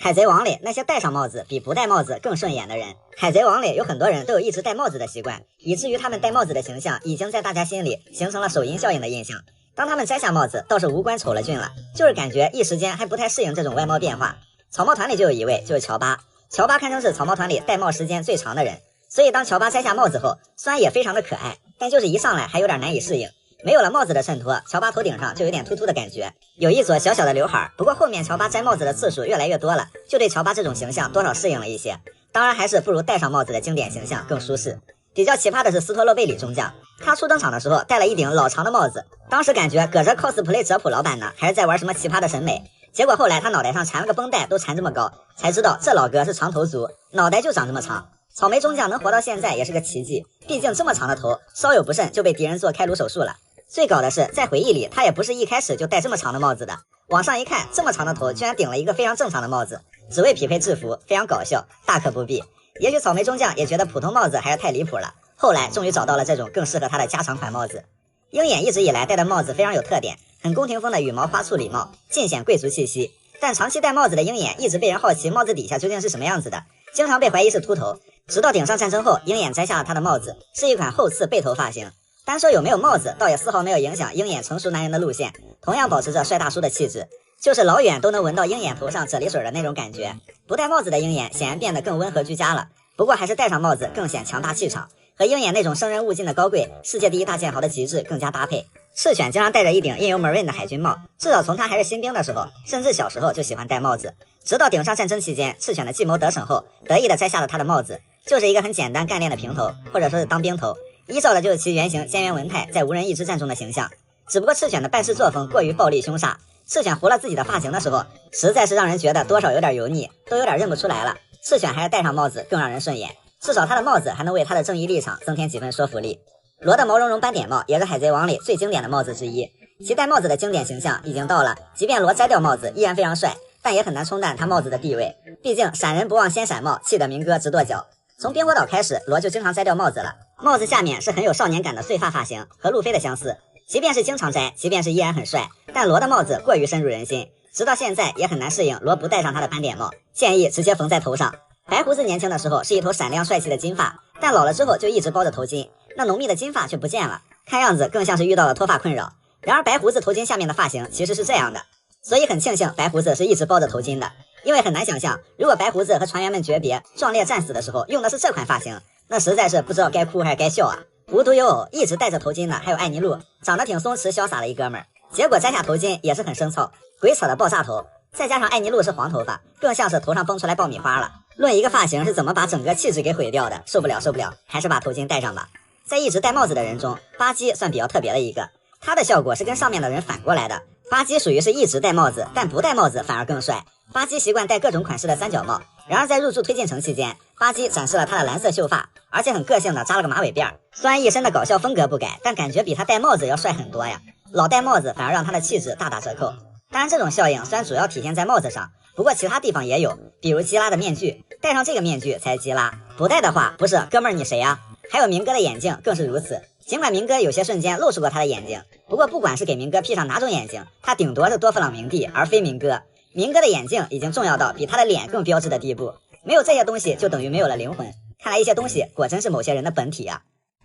海贼王里那些戴上帽子比不戴帽子更顺眼的人。海贼王里有很多人都有一直戴帽子的习惯，以至于他们戴帽子的形象已经在大家心里形成了首因效应的印象。当他们摘下帽子，倒是无关丑了俊了，就是感觉一时间还不太适应这种外貌变化。草帽团里就有一位，就是乔巴。乔巴堪称是草帽团里戴帽时间最长的人，所以当乔巴摘下帽子后，虽然也非常的可爱，但就是一上来还有点难以适应。没有了帽子的衬托，乔巴头顶上就有点秃秃的感觉，有一撮小小的刘海。不过后面乔巴摘帽子的次数越来越多了，就对乔巴这种形象多少适应了一些。当然还是不如戴上帽子的经典形象更舒适。比较奇葩的是斯托洛贝里中将，他初登场的时候戴了一顶老长的帽子，当时感觉搁这 cosplay 哲普老板呢，还是在玩什么奇葩的审美。结果后来他脑袋上缠了个绷带，都缠这么高，才知道这老哥是长头族，脑袋就长这么长。草莓中将能活到现在也是个奇迹，毕竟这么长的头，稍有不慎就被敌人做开颅手术了。最搞的是，在回忆里，他也不是一开始就戴这么长的帽子的。往上一看，这么长的头居然顶了一个非常正常的帽子，只为匹配制服，非常搞笑，大可不必。也许草莓中将也觉得普通帽子还是太离谱了，后来终于找到了这种更适合他的加长款帽子。鹰眼一直以来戴的帽子非常有特点，很宫廷风的羽毛花簇礼帽，尽显贵族气息。但长期戴帽子的鹰眼一直被人好奇帽子底下究竟是什么样子的，经常被怀疑是秃头。直到顶上战争后，鹰眼摘下了他的帽子，是一款后刺背头发型。单说有没有帽子，倒也丝毫没有影响鹰眼成熟男人的路线，同样保持着帅大叔的气质，就是老远都能闻到鹰眼头上啫喱水的那种感觉。不戴帽子的鹰眼显然变得更温和居家了，不过还是戴上帽子更显强大气场，和鹰眼那种生人勿近的高贵、世界第一大剑豪的极致更加搭配。赤犬经常戴着一顶印有 Marine 的海军帽，至少从他还是新兵的时候，甚至小时候就喜欢戴帽子。直到顶上战争期间，赤犬的计谋得逞后，得意的摘下了他的帽子，就是一个很简单干练的平头，或者说是当兵头，依照的就是其原型菅原文太在无人义之战中的形象。只不过赤犬的办事作风过于暴力凶煞，赤犬糊了自己的发型的时候，实在是让人觉得多少有点油腻，都有点认不出来了。赤犬还是戴上帽子更让人顺眼，至少他的帽子还能为他的正义立场增添几分说服力。罗的毛茸茸斑点帽也是海贼王里最经典的帽子之一，其戴帽子的经典形象已经到了即便罗摘掉帽子依然非常帅，但也很难冲淡他帽子的地位，毕竟闪人不忘先闪帽，气得明哥直跺脚。从冰火岛开始，罗就经常摘掉帽子了，帽子下面是很有少年感的碎发发型，和路飞的相似。即便是经常摘，即便是依然很帅，但罗的帽子过于深入人心，直到现在也很难适应罗不戴上他的斑点帽，建议直接缝在头上。白胡子年轻的时候是一头闪亮帅气的金发，但老了之后就一直包着头巾，那浓密的金发却不见了，看样子更像是遇到了脱发困扰。然而白胡子头巾下面的发型其实是这样的，所以很庆幸白胡子是一直包着头巾的，因为很难想象如果白胡子和船员们诀别壮烈战死的时候用的是这款发型，那实在是不知道该哭还是该笑啊。无独有偶，一直戴着头巾的还有艾尼路，长得挺松弛潇洒的一哥们儿，结果摘下头巾也是很生糙，鬼扯的爆炸头，再加上艾尼路是黄头发，更像是头上蹦出来爆米花了。论一个发型是怎么把整个气质给毁掉的，受不了，还是把头巾戴上吧。在一直戴帽子的人中，巴基算比较特别的一个，他的效果是跟上面的人反过来的。巴基属于是一直戴帽子，但不戴帽子反而更帅。巴基习惯戴各种款式的三角帽，然而在入驻推进城期间，巴基展示了他的蓝色秀发，而且很个性的扎了个马尾辫。虽然一身的搞笑风格不改，但感觉比他戴帽子要帅很多呀。老戴帽子反而让他的气质大打折扣。当然这种效应虽然主要体现在帽子上，不过其他地方也有，比如基拉的面具，戴上这个面具才基拉，不戴的话不是哥们儿你谁啊？还有明哥的眼镜更是如此，尽管明哥有些瞬间露出过他的眼睛，不过不管是给明哥 P 上哪种眼睛，他顶多是多弗朗明帝而非明哥。明哥的眼镜已经重要到比他的脸更标志的地步，没有这些东西就等于没有了灵魂。看来一些东西果真是某些人的本体啊。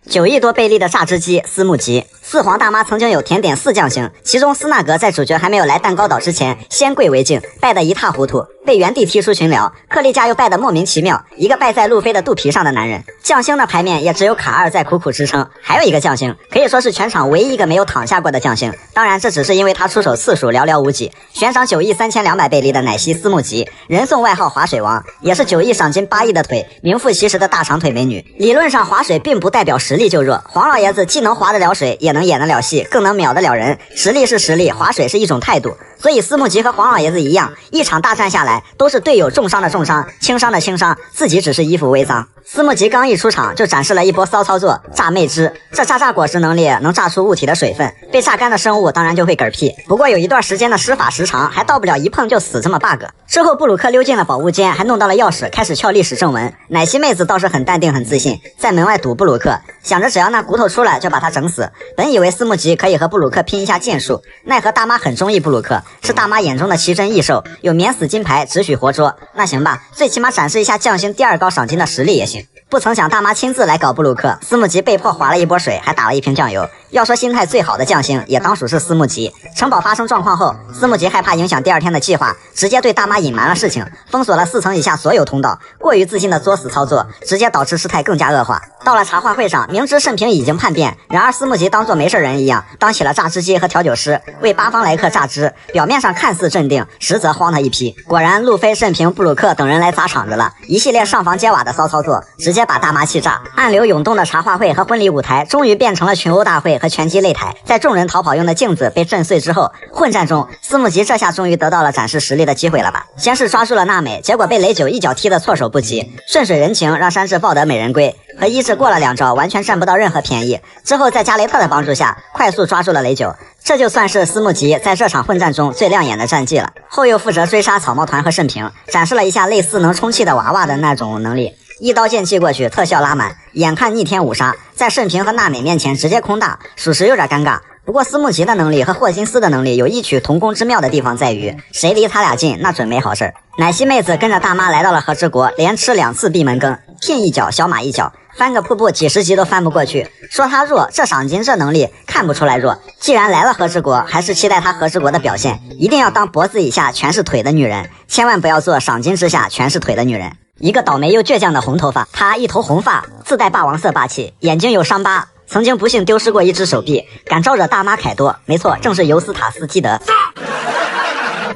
9亿多贝利的榨汁机斯木吉，四皇大妈曾经有甜点4将星，其中斯纳格在主角还没有来蛋糕岛之前先跪为敬，败得一塌糊涂，被原地踢出群聊。克利加又败得莫名其妙，一个败在路飞的肚皮上的男人。将星的牌面也只有卡2在苦苦支撑，还有一个将星可以说是全场唯一一个没有躺下过的将星，当然这只是因为他出手次数寥寥无几。悬赏9亿3200贝利的奶昔斯木吉，人送外号划水王，也是9亿赏金8亿的腿，名副其实的大长腿美女。理论上划水并不代表实力就弱，黄老爷子既能划得了水，也能演得了戏，更能秒得了人。实力是实力，划水是一种态度。所以斯木吉和黄老爷子一样，一场大战下来都是队友重伤的重伤，轻伤的轻伤，自己只是衣服微脏。斯木吉刚一出场就展示了一波骚操作，榨魅汁。这榨果实能力能榨出物体的水分，被榨干的生物当然就会嗝屁。不过有一段时间的施法时长还到不了一碰就死这么 bug。之后布鲁克溜进了宝物间，还弄到了钥匙，开始撬历史正文。奶昔妹子倒是很淡定很自信，在门外堵布鲁克，想着只要那骨头出来就把他整死。本以为斯木吉可以和布鲁克拼一下剑术，奈何大妈很中意布鲁克，是大妈眼中的奇珍异兽，有免死金牌，只许活捉。那行吧，最起码展示一下将星第2高赏金的实力也行。不曾想大妈亲自来搞布鲁克，司慕吉被迫划了一波水，还打了一瓶酱油。要说心态最好的将星，也当属是司慕吉。城堡发生状况后，司慕吉害怕影响第2天的计划，直接对大妈隐瞒了事情，封锁了4层以下所有通道。过于自信的作死操作，直接导致事态更加恶化。到了茶话会上，明知慎平已经叛变，然而司慕吉当作没事人一样，当起了榨汁机和调酒师，为8方来客榨汁。表面上看似镇定，实则慌他一批。果然，路飞、慎平、布鲁克等人来砸场子了，一系列上房揭瓦的骚操作，直接把大妈气炸。暗流涌动的茶话会和婚礼舞台，终于变成了群殴大会和拳击擂台。在众人逃跑用的镜子被震碎之后，混战中，司慕吉这下终于得到了展示实力的机会了吧？先是抓住了娜美，结果被雷九一脚踢得措手不及，顺水人情让山治抱得美人归。和伊治过了2招，完全占不到任何便宜。之后在加雷特的帮助下，快速抓住了雷九。这就算是司慕吉在这场混战中最亮眼的战绩了。后又负责追杀草帽团和慎平，展示了一下类似能充气的娃娃的那种能力。一刀剑气过去，特效拉满，眼看逆天5杀，在慎平和娜美面前直接空大，属实有点尴尬。不过司慕吉的能力和霍金斯的能力有异曲同工之妙的地方在于，谁离他俩近，那准没好事。奶昔妹子跟着大妈来到了和之国，连吃2次闭门羹，聘一脚小马一脚，翻个瀑布几10级都翻不过去。说他弱，这赏金这能力看不出来弱。既然来了和之国，还是期待他和之国的表现，一定要当脖子以下全是腿的女人，千万不要做赏金之下全是腿的女人。一个倒霉又倔强的红头发，她一头红发，自带霸王色霸气，眼睛有伤疤，曾经不幸丢失过一只手臂，敢招惹大妈凯多，没错，正是尤斯塔斯基德。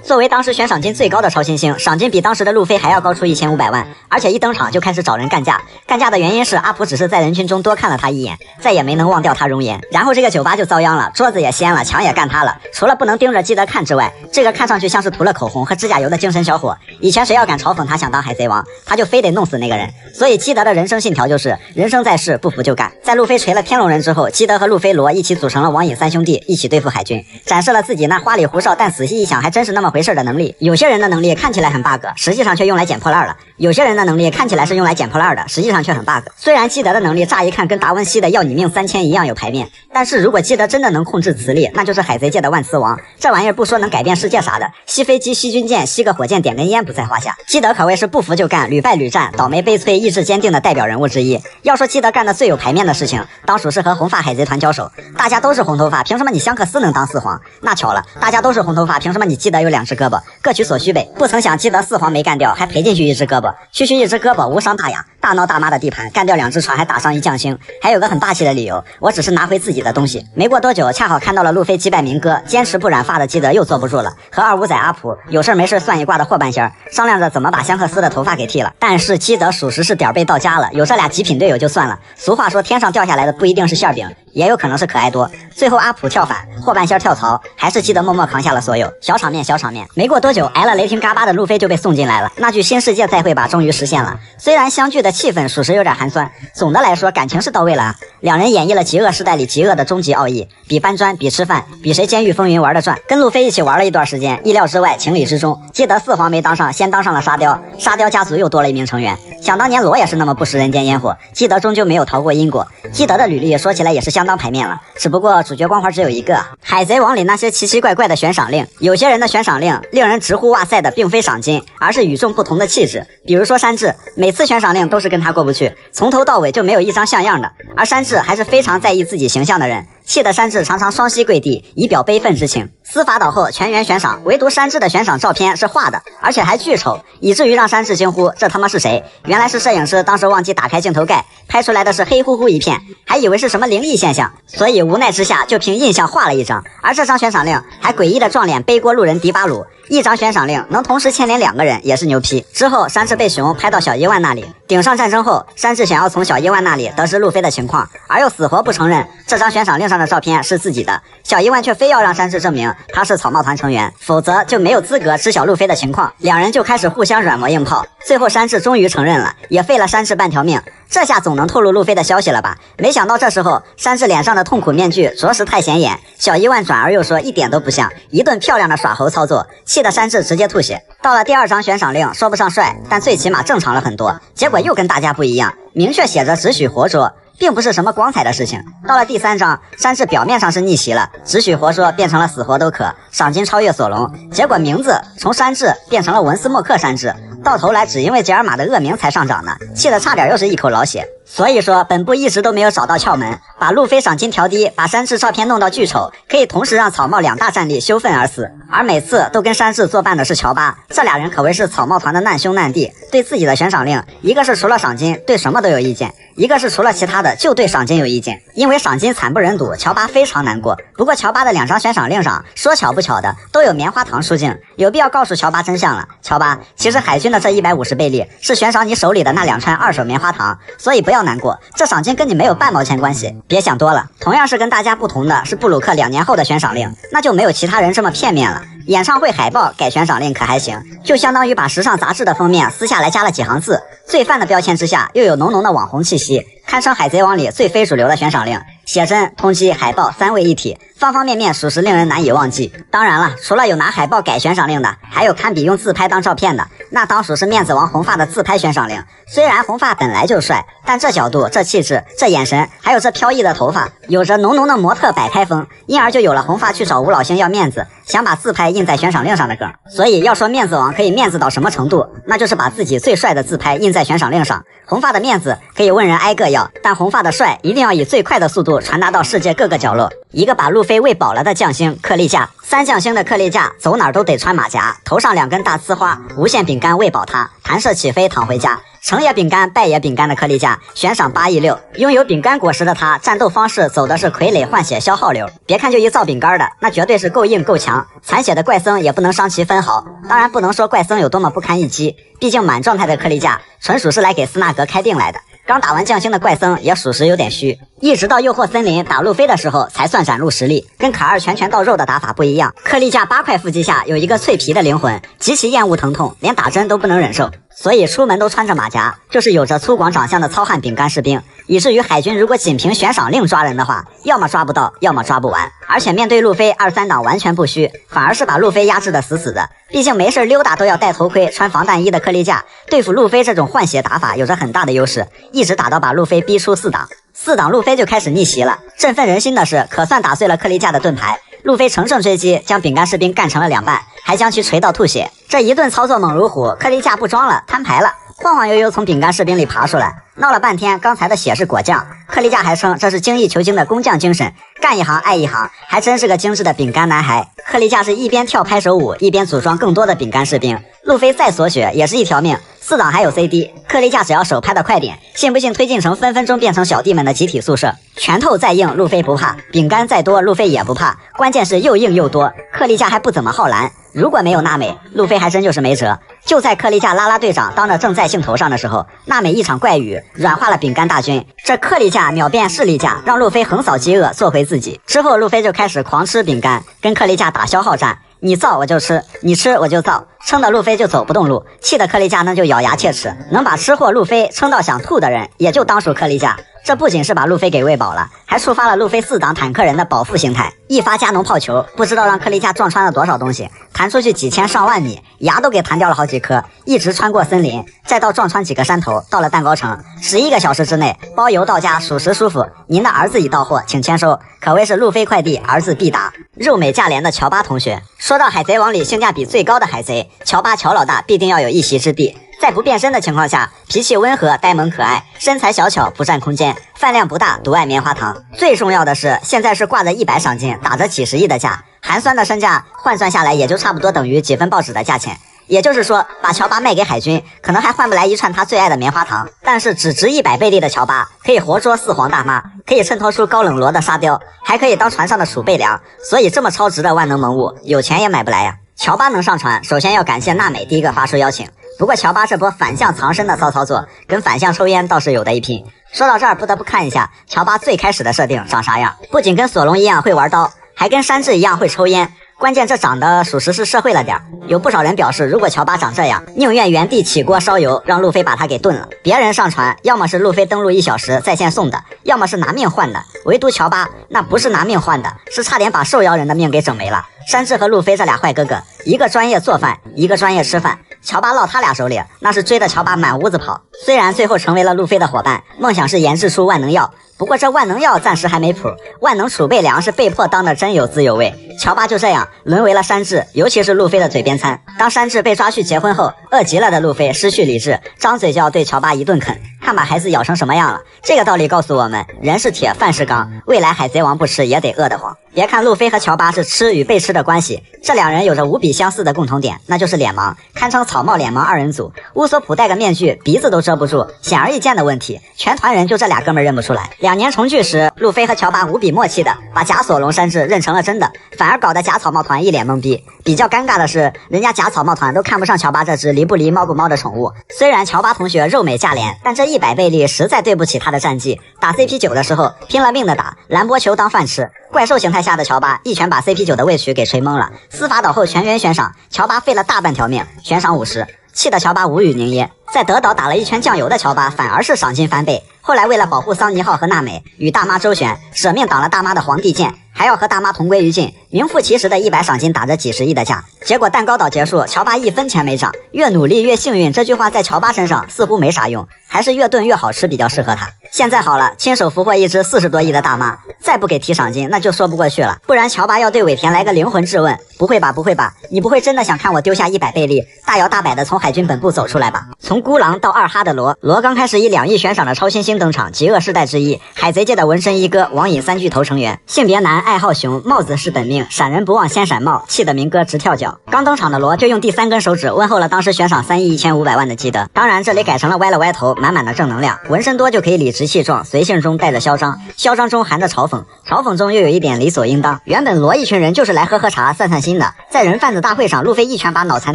作为当时悬赏金最高的超新星，赏金比当时的路飞还要高出1500万，而且一登场就开始找人干架。干架的原因是阿普只是在人群中多看了他一眼，再也没能忘掉他容颜。然后这个酒吧就遭殃了，桌子也掀了，墙也干塌了。除了不能盯着基德看之外，这个看上去像是涂了口红和指甲油的精神小伙，以前谁要敢嘲讽他想当海贼王，他就非得弄死那个人。所以基德的人生信条就是人生在世，不服就干。在路飞锤了天龙人之后，基德和路飞罗一起组成了网瘾3兄弟，一起对付海军，展示了自己那花里胡哨但仔细一想还真是那么回事的能力。有些人的能力看起来很 bug， 实际上却用来捡破烂了；有些人的能力看起来是用来捡破烂的，实际上却很 bug。虽然基德的能力乍一看跟达文西的要你命3000一样有排面，但是如果基德真的能控制磁力，那就是海贼界的万磁王。这玩意儿不说能改变世界啥的，吸飞机、吸军舰、吸个火箭、点根烟不在话下。基德可谓是不服就干，屡败屡战，倒霉悲催、意志坚定的代表人物之一。要说基德干的最有排面的事情，当属是和红发海贼团交手。大家都是红头发，凭什么你香克斯能当4皇？那巧了，大家都是红头发，凭什么你基德有2只胳膊？各取所需呗。不曾想基德4皇没干掉，还赔进去1只胳膊，区区1只胳膊无伤大雅，大闹大妈的地盘，干掉2只船，还打上1将星。还有个很霸气的理由，我只是拿回自己的东西。没过多久，恰好看到了路飞击败明哥，坚持不染发的基德又坐不住了，和二五仔阿普有事没事算一卦的霍半仙商量着怎么把香克斯的头发给剃了。但是基德属实是点被到家了，有这俩极品队友就算了。俗话说天上掉下来的不一定是馅饼，也有可能是可爱多。最后阿普跳反，霍半仙跳槽，还是基德默默扛下了所有。小场面小场面。没过多久，挨了雷霆嘎巴的路飞就被送进来了，那句新世界再会吧终于实现了。虽然相聚的气氛属实有点寒酸，总的来说感情是到位了啊。两人演绎了极恶时代里极恶的终极奥义，比搬砖，比吃饭，比谁监狱风云玩得转。跟路飞一起玩了一段时间，意料之外，情理之中。基德4皇没当上，先当上了沙雕，沙雕家族又多了1名成员。想当年罗也是那么不食人间烟火，基德终究没有逃过因果。基德的履历说起来也是相当排面了，只不过主角光环只有一个。海贼王里那些奇奇怪怪的悬赏令，有些人的悬赏令令人直呼哇塞的并非赏金，而是与众不同的气质。比如说山治，每次悬赏令都是跟他过不去，从头到尾就没有一张像样的。而山治还是非常在意自己形象的人，气得山治常常双膝跪地，以表悲愤之情。司法岛后全员悬赏，唯独山治的悬赏照片是画的，而且还巨丑，以至于让山治惊呼这他妈是谁？原来是摄影师当时忘记打开镜头盖，拍出来的是黑乎乎一片，还以为是什么灵异现象，所以无奈之下就凭印象画了一张。而这张悬赏令还诡异的撞脸背锅路人迪巴鲁，一张悬赏令能同时牵连2个人也是牛批。之后山治被熊拍到小伊万那里，顶上战争后，山治想要从小伊万那里得知路飞的情况，而又死活不承认这张悬赏令上的照片是自己的。小伊万却非要让山治证明他是草帽团成员，否则就没有资格知晓路飞的情况。两人就开始互相软磨硬泡，最后山治终于承认了，也废了山治半条命。这下总能透露路飞的消息了吧？没想到这时候山治脸上的痛苦面具着实太显眼，小伊万转而又说一点都不像，一顿漂亮的耍猴操作，气得山治直接吐血。到了第2张悬赏令，说不上帅，但最起码正常了很多。结果又跟大家不一样，明确写着只许活捉。并不是什么光彩的事情。到了第3章，山治表面上是逆袭了，只许活说变成了死活都可，赏金超越索隆，结果名字从山治变成了文斯莫克山治，到头来只因为杰尔玛的恶名才上涨呢，气得差点又是一口老血。所以说本部一直都没有找到窍门，把路飞赏金调低，把山治照片弄到巨丑，可以同时让草帽2大战力羞愤而死，而每次都跟山治作伴的是乔巴，这俩人可谓是草帽团的难兄难弟，对自己的悬赏令，一个是除了赏金对什么都有意见，一个是除了其他的就对赏金有意见。因为赏金惨不忍睹，乔巴非常难过。不过乔巴的2张悬赏令上说巧不巧的都有棉花糖出镜，有必要告诉乔巴真相了。乔巴，其实海军的这150倍利是悬赏你手里的那2串2手棉花糖，所以不要难过，这赏金跟你没有半毛钱关系，别想多了。同样是跟大家不同的是布鲁克2年后的悬赏令，那就没有其他人这么片面了。演唱会海报改悬赏令可还行，就相当于把时尚杂志的封面撕下来加了几行字，罪犯的标签之下又有浓浓的网红气息，堪称海贼王里最非主流的悬赏令，写真、通缉、海报3位一体，方方面面属实令人难以忘记。当然了，除了有拿海报改悬赏令的，还有堪比用自拍当照片的，那当属是面子王红发的自拍悬赏令。虽然红发本来就帅，但这角度、这气质、这眼神，还有这飘逸的头发，有着浓浓的模特摆拍风，因而就有了红发去找吴老星要面子，想把自拍印在悬赏令上的梗。所以要说面子王可以面子到什么程度，那就是把自己最帅的自拍印在悬赏令上。红发的面子可以问人挨个要，但红发的帅一定要以最快的速度传达到世界各个角落。一个把路飞喂饱了的将星克利架，3将星的克利架走哪儿都得穿马甲，头上2根大呲花，无限饼干喂饱他，弹射起飞躺回家。成也饼干败也饼干的克利架悬赏8亿6，拥有饼干果实的他战斗方式走的是傀儡换血消耗流，别看就一造饼干的，那绝对是够硬够强，残血的怪僧也不能伤其分毫。当然不能说怪僧有多么不堪一击，毕竟满状态的克利架纯属是来给斯纳格开定来的，刚打完将星的怪僧也属实有点虚，一直到诱惑森林打路飞的时候才算展露实力，跟卡尔拳拳到肉的打法不一样。克利架8块腹肌下有一个脆皮的灵魂，极其厌恶疼痛，连打针都不能忍受，所以出门都穿着马甲，就是有着粗犷长相的糙汉饼干士兵，以至于海军如果仅凭悬赏令抓人的话，要么抓不到，要么抓不完。而且面对路飞2、3档完全不虚，反而是把路飞压制的死死的，毕竟没事溜达都要戴头盔穿防弹衣的克利架，对付路飞这种换血打法有着很大的优势，一直打到把路飞逼出4档，4档路飞就开始逆袭了。振奋人心的是，可算打碎了克利架的盾牌，路飞乘胜追击，将饼干士兵干成了2半，还将其锤到吐血。这一顿操作猛如虎，克利架不装了，摊牌了，晃晃悠悠从饼干士兵里爬出来，闹了半天刚才的血是果酱，克利架还称这是精益求精的工匠精神，干一行爱一行，还真是个精致的饼干男孩。克利架是一边跳拍手舞，一边组装更多的饼干士兵，路飞再锁血也是一条命，4档还有 CD， 克利架只要手拍的快点，信不信推进城分分钟变成小弟们的集体宿舍。拳头再硬路飞不怕，饼干再多路飞也不怕，关键是又硬又多，克利架还不怎么耗蓝，如果没有娜美，路飞还真就是没辙。就在克利架拉拉队长当着正在兴头上的时候，娜美一场怪雨软化了饼干大军，这克利架秒变士力架，让路飞横扫饥饿，做回自己。之后路飞就开始狂吃饼干，跟克利架打消耗战，你造我就吃，你吃我就造，撑得路飞就走不动路，气得克利架那就咬牙切齿。能把吃货路飞撑到想吐的人，也就当属克利架。这不仅是把路飞给喂饱了，还触发了路飞4档坦克人的保护形态，一发加农炮球，不知道让克利架撞穿了多少东西，弹出去几千上万米，牙都给弹掉了好几颗，一直穿过森林，再到撞穿几个山头，到了蛋糕城，11个小时之内包邮到家，属实舒服。您的儿子已到货，请签收，可谓是路飞快递，儿子必达。肉美价廉的乔巴同学，说到海贼王里性价比最高的海贼，乔巴乔老大必定要有一席之地。在不变身的情况下，脾气温和呆萌可爱，身材小巧不占空间，饭量不大，独爱棉花糖。最重要的是现在是挂着100赏金，打着几十亿的价，寒酸的身价换算下来也就差不多等于几份报纸的价钱。也就是说，把乔巴卖给海军，可能还换不来一串他最爱的棉花糖，但是只值100倍利的乔巴可以活捉4皇大妈，可以衬托出高冷罗的沙雕，还可以当船上的储备粮，所以这么超值的万能萌物，有钱也买不来呀。乔巴能上船，首先要感谢娜美第一个发出邀请。不过乔巴这波反向藏身的骚操作，跟反向抽烟倒是有的一拼。说到这儿，不得不看一下乔巴最开始的设定长啥样，不仅跟索隆一样会玩刀，还跟山治一样会抽烟。关键这长得属实是社会了点，有不少人表示，如果乔巴长这样，宁愿原地起锅烧油，让路飞把他给炖了。别人上船，要么是路飞登陆1小时在线送的，要么是拿命换的，唯独乔巴那不是拿命换的，是差点把受邀人的命给整没了。山治和路飞这俩坏哥哥，一个专业做饭，一个专业吃饭，乔巴落他俩手里，那是追着乔巴满屋子跑。虽然最后成为了路飞的伙伴，梦想是研制出万能药，不过这万能药暂时还没谱，万能储备粮是被迫当的真有滋有味。乔巴就这样沦为了山治，尤其是路飞的嘴边餐。当山治被抓去结婚后，饿极了的路飞失去理智，张嘴就要对乔巴一顿啃，看把孩子咬成什么样了。这个道理告诉我们，人是铁，饭是钢，未来海贼王不吃也得饿得慌。别看路飞和乔巴是吃与被吃的关系，这两人有着无比相似的共同点，那就是脸盲，堪称草帽脸盲二人组。乌索普戴个面具，鼻子都遮不住，显而易见的问题，全团人就这俩哥们认不出来。2年重聚时，路飞和乔巴无比默契的把假索隆山治认成了真的，反而搞得假草帽团一脸懵逼。比较尴尬的是，人家假草帽团都看不上乔巴这只离不离猫不猫的宠物。虽然乔巴同学肉美价廉，但这100倍力实在对不起他的战绩。打 CP9 的时候拼了命的打，蓝波球当饭吃。怪兽形态下的乔巴一拳把 CP9 的位取给锤懵了，司法岛后全员悬赏，乔巴废了大半条命，悬赏50，气得乔巴无语凝噎。在德岛打了一圈酱油的乔巴反而是赏金翻倍，后来为了保护桑尼浩和娜美，与大妈周旋，舍命挡了大妈的皇帝剑，还要和大妈同归于尽，名副其实的100赏金打着几十亿的架。结果蛋糕岛结束，乔巴1分钱没涨，越努力越幸运，这句话在乔巴身上似乎没啥用，还是越炖越好吃比较适合他。现在好了，亲手俘获一只40多亿的大妈，再不给提赏金那就说不过去了。不然乔巴要对尾田来个灵魂质问，不会吧不会吧，你不会真的想看我丢下100倍力，大摇大摆的从海军本部走出来吧？从孤狼到二哈的罗刚开始以2亿悬赏的超新星登场，极恶世代之一，海贼界的纹身一哥，网瘾3巨头成员，性别男，爱好熊，帽子是本命，闪人不忘先闪帽，气得明哥直跳脚。刚登场的罗就用第3根手指问候了当时悬赏3亿1500万的基德，当然这里改成了歪了歪头，满满的正能量。纹身多就可以理直气壮，随性中带着嚣张，嚣张中含着嘲讽，嘲讽中又有一点理所应当。原本罗一群人就是来喝喝茶散散心的，在人贩子大会上，路飞一拳把脑残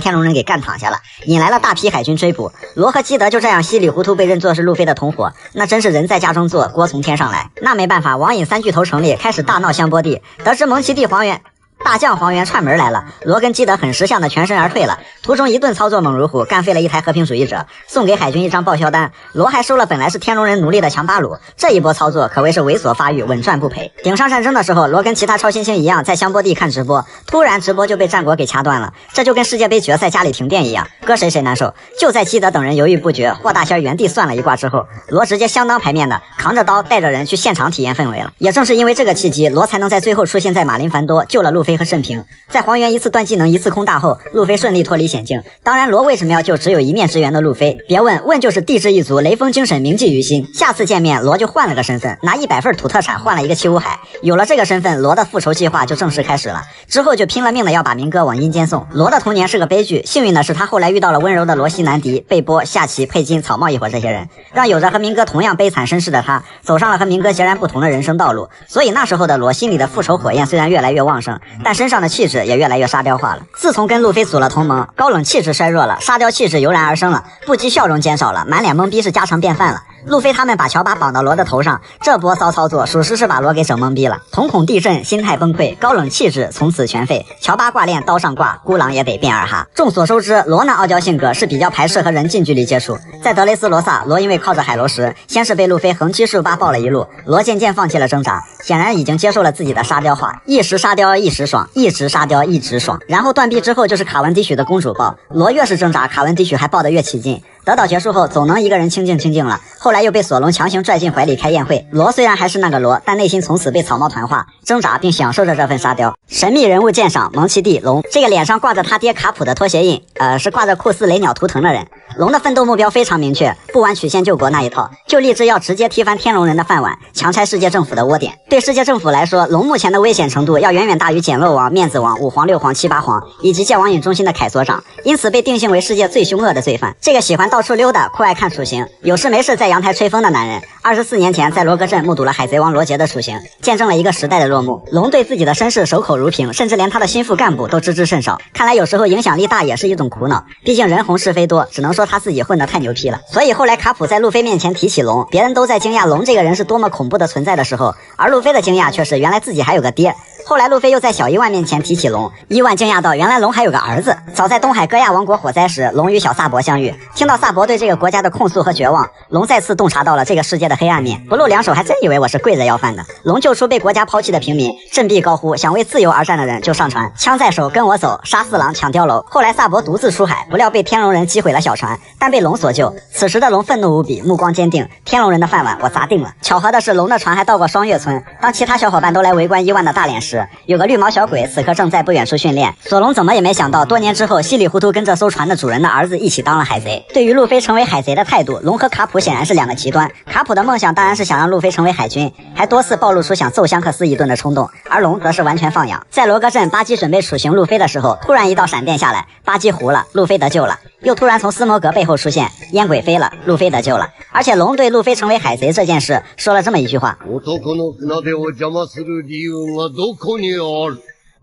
天龙人给干躺下了，引来了大批海军追捕。罗和基德就这样稀里糊涂被认作是路飞的同伙，那真是人在家中坐，锅从天上来。那没办法，网瘾3巨头成立，开始大闹香波地，得知蒙奇帝黄猿大将黄猿串门来了，罗跟基德很识相的全身而退了，途中一顿操作猛如虎，干废了一台和平主义者，送给海军一张报销单。罗还收了本来是天龙人奴隶的强巴鲁，这一波操作可谓是猥琐发育，稳赚不赔。顶上战争的时候，罗跟其他超新星一样在香波地看直播，突然直播就被战国给掐断了，这就跟世界杯决赛家里停电一样，搁谁谁难受。就在基德等人犹豫不决，霍大仙原地算了一卦之后，罗直接相当排面的扛着刀带着人去现场体验氛围了。也正是因为这个契机，罗才能在最后出现在马林凡多，救了路飞和慎平。在黄猿一次断技能一次空大后，路飞顺利脱离险境。当然罗为什么要救只有一面之缘的路飞？别问就是地质一族雷锋精神铭记于心。下次见面罗就换了个身份，拿100份土特产换了一个七武海。有了这个身份，罗的复仇计划就正式开始了。之后就拼了命的要把明哥往阴间送。罗的童年是个悲剧，幸运的是他后来遇到了温柔的罗西南迪、贝波、夏奇、佩金、草帽一伙这些人，让有着和明哥同样悲惨身世的他走上了和明哥截然不同的人生道路。所以那时候的罗心里的复仇火焰虽然越来越旺盛，但身上的气质也越来越沙雕化了。自从跟路飞组了同盟，高冷气质衰弱了，沙雕气质油然而生了，不羁笑容减少了，满脸懵逼是家常便饭了。路飞他们把乔巴绑到罗的头上，这波骚操作属实是把罗给整懵逼了，瞳孔地震，心态崩溃，高冷气质从此全废。乔巴挂链刀上挂，孤狼也得变二哈。众所周知，罗那傲娇性格是比较排斥和人近距离接触。在德雷斯罗萨，罗因为靠着海楼石，先是被路飞横七竖八抱了一路，罗渐渐放弃了挣扎，显然已经接受了自己的沙雕化，一时沙雕一时爽，一直沙雕一直爽。然后断臂之后就是卡文迪许的公主抱，罗越是挣扎，卡文迪许还抱得越起劲。德岛结束后，总能一个人清静了，后来又被索隆强行拽进怀里开宴会。罗虽然还是那个罗，但内心从此被草帽团化，挣扎并享受着这份沙雕。神秘人物鉴赏，蒙奇帝龙，这个脸上挂着他爹卡普的拖鞋印，是挂着酷似雷鸟图腾的人。龙的奋斗目标非常明确，不玩曲线救国那一套，就立志要直接踢翻天龙人的饭碗，强拆世界政府的窝点。对世界政府来说，龙目前的危险程度要远远大于简陋王、面子王、五皇六皇七八皇以及戒网瘾中心的凯所长，因此被定性为世界最凶恶的罪犯。这个喜欢到处溜达、酷爱看处刑、有事没事在阳台吹风的男人，24年前在罗格镇目睹了海贼王罗杰的处刑，见证了一个时代的落幕。龙对自己的身世守口如瓶，甚至连他的心腹干部都知之甚少。看来有时候影响力大也是一种苦恼，毕竟人红是非多，只能说他自己混得太牛批了。所以后来卡普在路飞面前提起龙，别人都在惊讶龙这个人是多么恐怖的存在的时候，而路飞的惊讶却是原来自己还有个爹。后来路飞又在小伊万面前提起龙，伊万惊讶到原来龙还有个儿子。早在东海戈亚王国火灾时，龙与小萨博相遇，听到萨博对这个国家的控诉和绝望，龙再次洞察到了这个世界的黑暗面，不露两手还真以为我是跪着要饭的。龙救出被国家抛弃的平民，振臂高呼想为自由而战的人就上船，枪在手跟我走，杀四郎抢碉楼。后来萨博独自出海，不料被天龙人击毁了小船，但被龙所救。此时的龙愤怒无比，目光坚定，天龙人的饭碗我砸定了。巧合的是，龙的船还到过双月村，当其他小伙伴都来围观伊万的大脸时，有个绿毛小鬼此刻正在不远处训练。索隆怎么也没想到，多年之后稀里糊涂跟这艘船的主人的儿子一起当了海贼。对于路飞成为海贼的态度，龙和卡普显然是两个极端。卡普的梦想当然是想让路飞成为海军，还多次暴露出想揍香克斯一顿的冲动，而龙则是完全放养。在罗格镇，巴基准备处刑路飞的时候，突然一道闪电下来，巴基糊了，路飞得救了。又突然从斯摩格背后出现，烟鬼飞了，路飞得救了。而且龙对路飞成为海贼这件事说了这么一句话：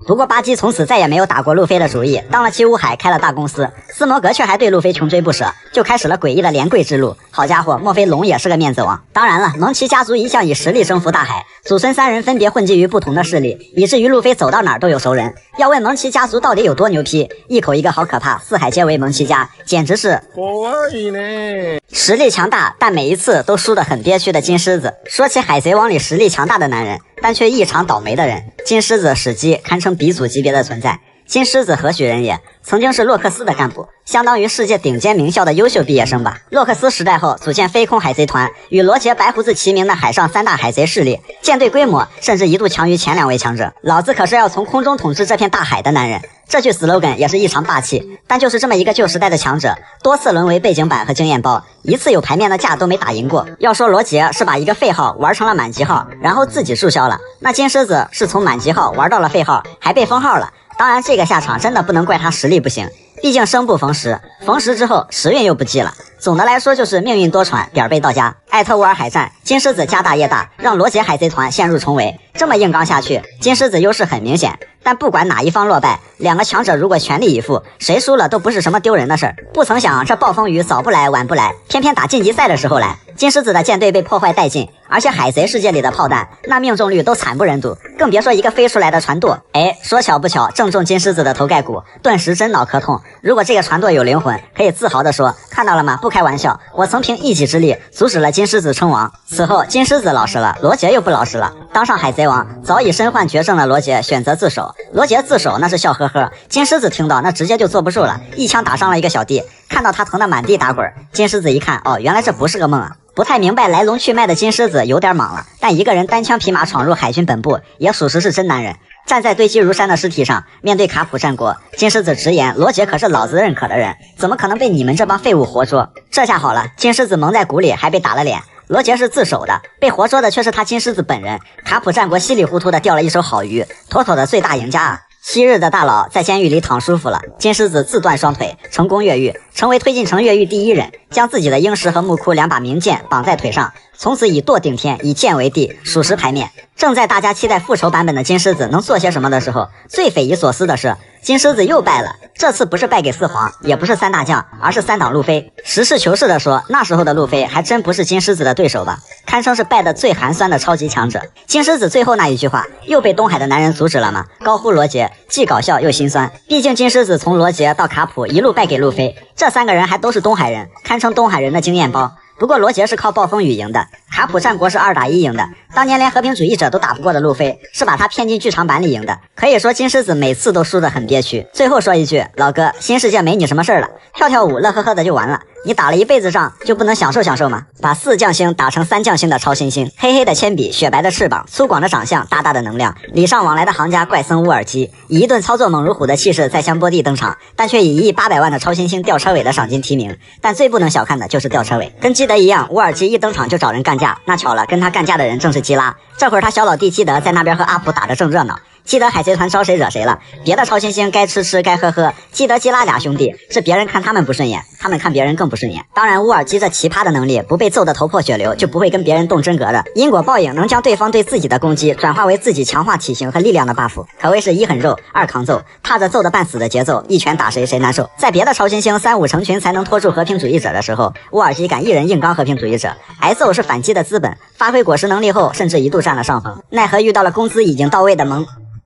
不过巴基从此再也没有打过路飞的主意，当了七武海，开了大公司。斯摩格却还对路飞穷追不舍，就开始了诡异的连跪之路。好家伙，莫非龙也是个面子王？当然了，蒙奇家族一向以实力征服大海，祖孙三人分别混迹于不同的势力，以至于路飞走到哪儿都有熟人。要问蒙奇家族到底有多牛批，一口一个好可怕，四海皆为蒙奇家，简直是实力强大，但每一次都输得很憋屈的金狮子。说起海贼王里实力强大的男人，但却异常倒霉的人，金狮子史基堪称鼻祖级别的存在。金狮子何许人也？曾经是洛克斯的干部，相当于世界顶尖名校的优秀毕业生吧。洛克斯时代后，组建飞空海贼团，与罗杰、白胡子齐名的海上三大海贼势力，舰队规模甚至一度强于前两位强者。老子可是要从空中统治这片大海的男人。这句 slogan 也是异常霸气，但就是这么一个旧时代的强者，多次沦为背景板和经验包，一次有牌面的架都没打赢过。要说罗杰是把一个废号玩成了满级号，然后自己注销了，那金狮子是从满级号玩到了废号，还被封号了。当然这个下场真的不能怪他实力不行，毕竟生不逢时，逢时之后时运又不济了。总的来说就是命运多舛，点儿背到家。艾特乌尔海战，金狮子家大业大，让罗杰海贼团陷入重围。这么硬刚下去，金狮子优势很明显。但不管哪一方落败，两个强者如果全力以赴，谁输了都不是什么丢人的事儿。不曾想这暴风雨早不来晚不来，偏偏打晋级赛的时候来。金狮子的舰队被破坏殆尽，而且海贼世界里的炮弹那命中率都惨不忍睹，更别说一个飞出来的船舵。哎，说巧不巧，正中金狮子的头盖骨，顿时真脑壳痛。如果这个船舵有灵魂，可以自豪地说，看到了吗？不开玩笑，我曾凭一己之力阻止了金狮子称王。此后金狮子老实了，罗杰又不老实了。当上海贼王，早已身患绝症的罗杰选择自首。罗杰自首那是笑呵呵，金狮子听到那直接就坐不住了，一枪打伤了一个小弟，看到他疼得满地打滚。金狮子一看，哦，原来这不是个梦啊。不太明白来龙去脉的金狮子有点莽了，但一个人单枪匹马闯入海军本部，也属实是真男人。站在堆积如山的尸体上，面对卡普战国，金狮子直言，罗杰可是老子认可的人，怎么可能被你们这帮废物活捉？这下好了，金狮子蒙在鼓里，还被打了脸。罗杰是自首的，被活捉的却是他金狮子本人。卡普战国稀里糊涂的钓了一手好鱼，妥妥的最大赢家啊！昔日的大佬在监狱里躺舒服了，金狮子自断双腿，成功越狱，成为推进城越狱第一人，将自己的鹰石和木窟两把名剑绑在腿上，从此以舵顶天，以剑为地，属实牌面。正在大家期待复仇版本的金狮子能做些什么的时候，最匪夷所思的是，金狮子又败了。这次不是败给四皇，也不是三大将，而是三党路飞。实事求是的说，那时候的路飞还真不是金狮子的对手吧，堪称是败得最寒酸的超级强者。金狮子最后那一句话又被东海的男人阻止了吗？高呼罗杰，既搞笑又心酸。毕竟金狮子从罗杰到卡普一路败给路飞，这三个人还都是东海人，堪称东海人的经验包。不过罗杰是靠暴风雨赢的，卡普战国是2打1赢的，当年连和平主义者都打不过的路飞是把他骗进剧场版里赢的。可以说金狮子每次都输得很憋屈。最后说一句，老哥，新世界没你什么事儿了，跳跳舞乐呵呵的就完了。你打了一辈子仗，就不能享受享受吗？把4将星打成3将星的超新星，黑黑的铅笔，雪白的翅膀，粗犷的长相，大大的能量，礼尚往来的行家怪僧乌尔基，以一顿操作猛如虎的气势在香波地登场，但却以1亿800万的超新星吊车尾的赏金提名。但最不能小看的就是吊车尾，跟基德一样，乌尔基一登场就找人干架。那巧了，跟他干架的人正是基拉。这会儿他小老弟基德在那边和阿普打得正热闹。基德海贼团招谁惹谁了？别的超新星该吃吃该喝喝，基德基拉俩兄弟是别人看他们不顺眼，他们看别人更不顺眼。当然乌尔基这奇葩的能力，不被揍得头破血流就不会跟别人动真格的。因果报应能将对方对自己的攻击转化为自己强化体型和力量的 buff， 可谓是一狠肉二扛揍，踏着揍得半死的节奏，一拳打谁谁难受。在别的超新星3、5成群才能拖住和平主义者的时候，乌尔基敢一人硬刚和平主义者，挨揍是反击的资本，发挥果实能力后甚至一度占了上风。奈何遇到了工资已经到位的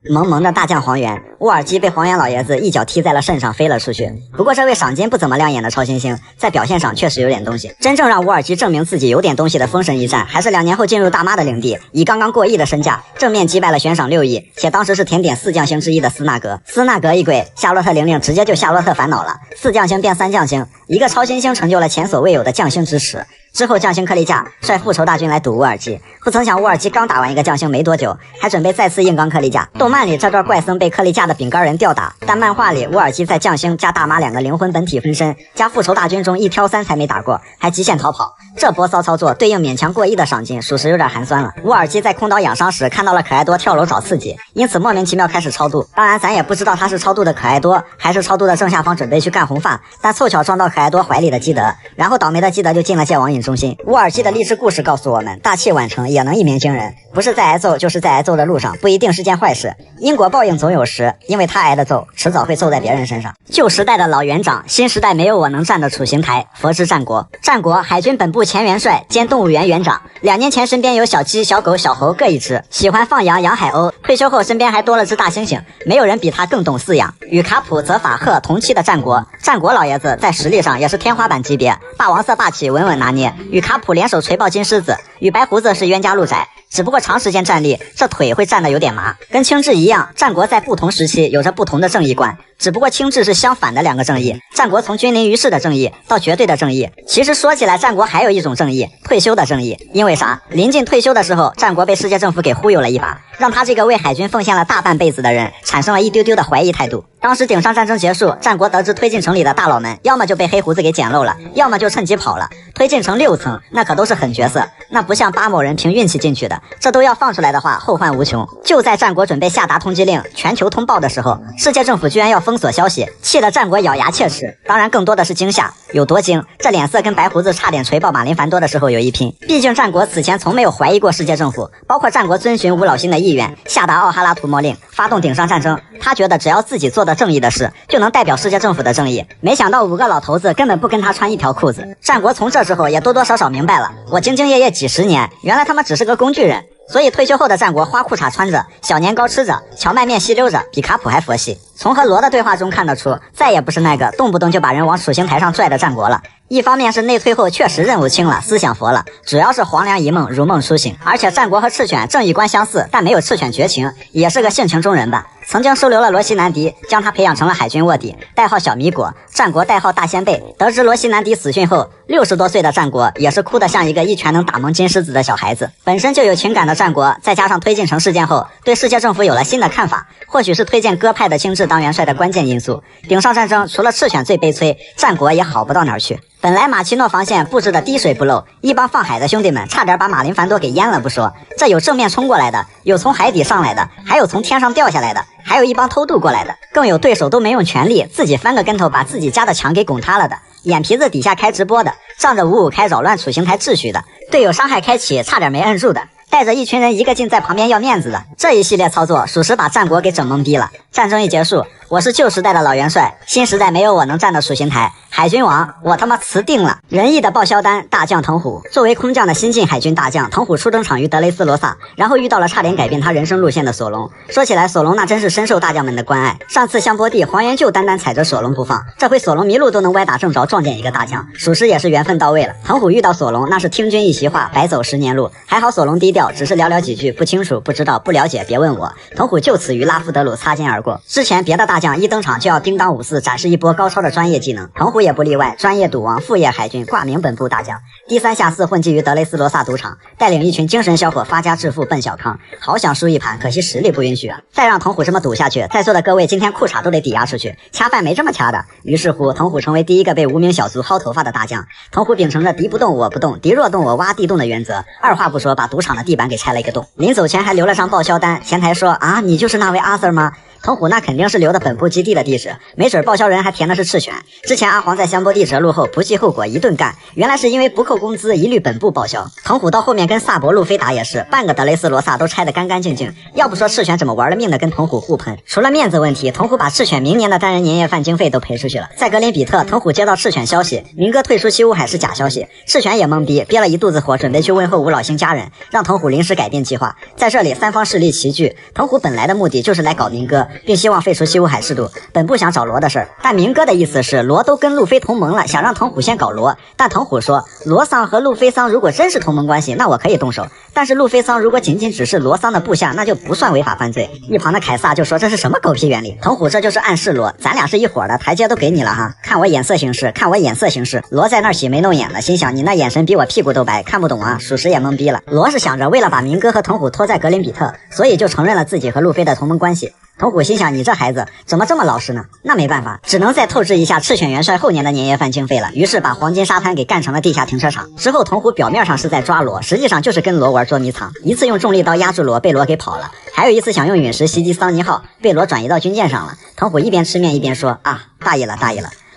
蒙蒙的大将黄猿，乌尔基被黄猿老爷子一脚踢在了肾上，飞了出去。不过这位赏金不怎么亮眼的超新星，在表现上确实有点东西。真正让乌尔基证明自己有点东西的封神一战，还是2年后进入大妈的领地，以刚刚过亿的身价，正面击败了悬赏6亿，且当时是甜点4将星之一的斯纳格。斯纳格一跪，夏洛特玲玲直接就夏洛特烦恼了，4将星变3将星，一个超新星成就了前所未有的将星之耻。之后将星克利驾率复仇大军来堵乌尔基，不曾想乌尔基刚打完一个将星没多久，还准备再次硬刚克利驾。动漫里这段怪僧被克利驾的饼干人吊打，但漫画里乌尔基在将星加大妈2个灵魂本体分身加复仇大军中1挑3才没打过，还极限逃跑。这波骚操作对应勉强过亿的赏金，属实有点寒酸了。乌尔基在空岛养伤时看到了可爱多跳楼找刺激，因此莫名其妙开始超度。当然咱也不知道他是超度的可爱多，还是超度的正下方准备去干红发，但凑巧撞到可爱多怀里的基德，然后倒霉的基德就进了戒网瘾中心。乌尔基的励志故事告诉我们，大器晚成也能一鸣惊人，不是在挨揍就是在挨揍的路上，不一定是件坏事。因果报应总有时，因为他挨的揍迟早会揍在别人身上。旧时代的老园长，新时代没有我能站的处刑台。佛之战国，战国海军本部前元帅兼动物园园长，2年前身边有小鸡小狗小猴各一只，喜欢放羊养海鸥，退休后身边还多了只大猩猩，没有人比他更懂饲养。与卡普泽法赫同期的战国老爷子在实力上也是天花板级别，霸王色霸气稳稳拿捏，与卡普联手锤爆金狮子，与白胡子是冤家路窄，只不过长时间站立，这腿会站得有点麻。跟青雉一样，战国在不同时期有着不同的正义观，只不过青雉是相反的2个正义。战国从君临于世的正义到绝对的正义，其实说起来战国还有一种正义，退休的正义。因为啥？临近退休的时候，战国被世界政府给忽悠了一把，让他这个为海军奉献了大半辈子的人产生了一丢丢的怀疑态度。当时顶上战争结束，战国得知推进城里的大佬们要么就被黑胡子给捡漏了，要么就趁机跑了。推进城6层，那可都是狠角色，那不像巴某人凭运气进去的，这都要放出来的话后患无穷。就在战国准备下达通缉令全球通报的时候，世界政府居然要封锁消息，气得战国咬牙切齿，当然更多的是惊吓。有多惊？这脸色跟白胡子差点锤爆马林凡多的时候有一拼。毕竟战国此前从没有怀疑过世界政府，包括战国遵循吴老辛的意愿，下达奥哈拉图谋令，发动顶上战争。他觉得只要自己做的正义的事，就能代表世界政府的正义。没想到5个老头子根本不跟他穿一条裤子。战国从这之后也多多少少明白了，我兢兢业业几10年，原来他们只是个工具人。所以退休后的战国花裤衩穿着，小年糕吃着，荞麦面吸溜着，比卡普还佛系。从和罗的对话中看得出，再也不是那个动不动就把人往处刑台上拽的战国了。一方面是内退后确实任务轻了，思想佛了，主要是黄粱一梦，如梦初醒。而且战国和赤犬正义观相似，但没有赤犬绝情，也是个性情中人吧。曾经收留了罗西南迪，将他培养成了海军卧底，代号小米果。战国代号大仙贝。得知罗西南迪死讯后，60多岁的战国也是哭得像一个一拳能打懵金狮子的小孩子。本身就有情感的战国，再加上推进城事件后，对世界政府有了新的看法，或许是推荐鸽派的青雉当元帅的关键因素。顶上战争除了赤犬最悲催，战国也好不到哪儿去。本来马奇诺防线布置的滴水不漏，一帮放海的兄弟们差点把马林凡多给淹了不说，这有正面冲过来的，有从海底上来的，还有从天上掉下来的，还有一帮偷渡过来的，更有对手都没用全力，自己翻个跟头把自己家的墙给拱塌了的，眼皮子底下开直播的，仗着5-5开扰乱处刑台秩序的，队友伤害开启差点没摁住的，带着一群人一个劲在旁边要面子的，这一系列操作属实把战国给整懵逼了。战争一结束，我是旧时代的老元帅，新时代没有我能站的处刑台，海军王我他妈辞定了。仁义的报销单，大将藤虎。作为空降的新晋海军大将，藤虎初登场于德雷斯罗萨，然后遇到了差点改变他人生路线的索隆。说起来索隆那真是深受大将们的关爱，上次香波地黄猿就单单踩着索隆不放，这回索隆迷路都能歪打正着撞见一个大将，属实也是缘分到位了。藤虎遇到索隆那是听君一席话，白走10年路，还好索隆低调，只是寥寥几句，不清楚不知道不了解别问我。藤虎就此与拉夫德鲁擦肩而过。之前别的大将一登场就要叮当五四展示一波高超的专业技能，藤虎也不例外，专业赌王，副业海军，挂名本部大将，低3下4混迹于德雷斯罗萨赌场，带领一群精神小伙发家致富奔小康，好想输一盘，可惜实力不允许啊！再让藤虎这么赌下去，在座的各位今天裤衩都得抵押出去，掐饭没这么掐的。于是乎，藤虎成为第一个被无名小卒薅头发的大将。藤虎秉承着敌不动我不动，敌若动我挖地洞的原则，二话不说把赌场的地板给拆了一个洞。临走前还留了张报销单，前台说啊，你就是那位阿 Sir 吗？藤虎那肯定是留的本部基地的地址，没准报销人还填的是赤犬。之前阿黄在香波地折路后不计后果一顿干，原来是因为不扣工资，一律本部报销。藤虎到后面跟萨博路飞打也是，半个德雷斯罗萨都拆得干干净净，要不说赤犬怎么玩了命的跟藤虎互喷。除了面子问题，藤虎把赤犬明年的单人年夜饭经费都赔出去了。在格林比特，藤虎接到赤犬消息，明哥退出西乌海是假消息，赤犬也懵逼，憋了一肚子火，准备去问候吴老星家人，让藤虎临时改变计划。在这里三方势力齐聚，藤虎本来的目的就是来搞明哥，并希望废除西乌海制度，本部想找罗的事儿，但明哥的意思是罗都跟路飞同盟了，想让藤虎先搞罗。但藤虎说，罗桑和路飞桑如果真是同盟关系，那我可以动手，但是路飞桑如果仅仅只是罗桑的部下，那就不算违法犯罪。一旁的凯撒就说这是什么狗屁原理，藤虎这就是暗示罗，咱俩是一伙的，台阶都给你了哈，看我眼色行事，看我眼色行事。罗在那儿挤眉弄眼了，心想你那眼神比我屁股都白，看不懂啊，属实也懵逼了。罗是想着为了把明哥和藤虎拖在格林比特，所以就承认了自己和路飞的同盟关系。藤虎心想你这孩子怎么这么老实呢？那没办法，只能再透支一下赤犬元帅后年的年夜饭经费了，于是把黄金沙滩给干成了地下停车场。之后藤虎表面上是在抓罗，实际上就是跟罗玩捉迷藏，一次用重力刀压住罗，被罗给跑了，还有一次想用陨石袭击桑尼号，被罗转移到军舰上了。藤虎一边吃面一边说啊，大意了，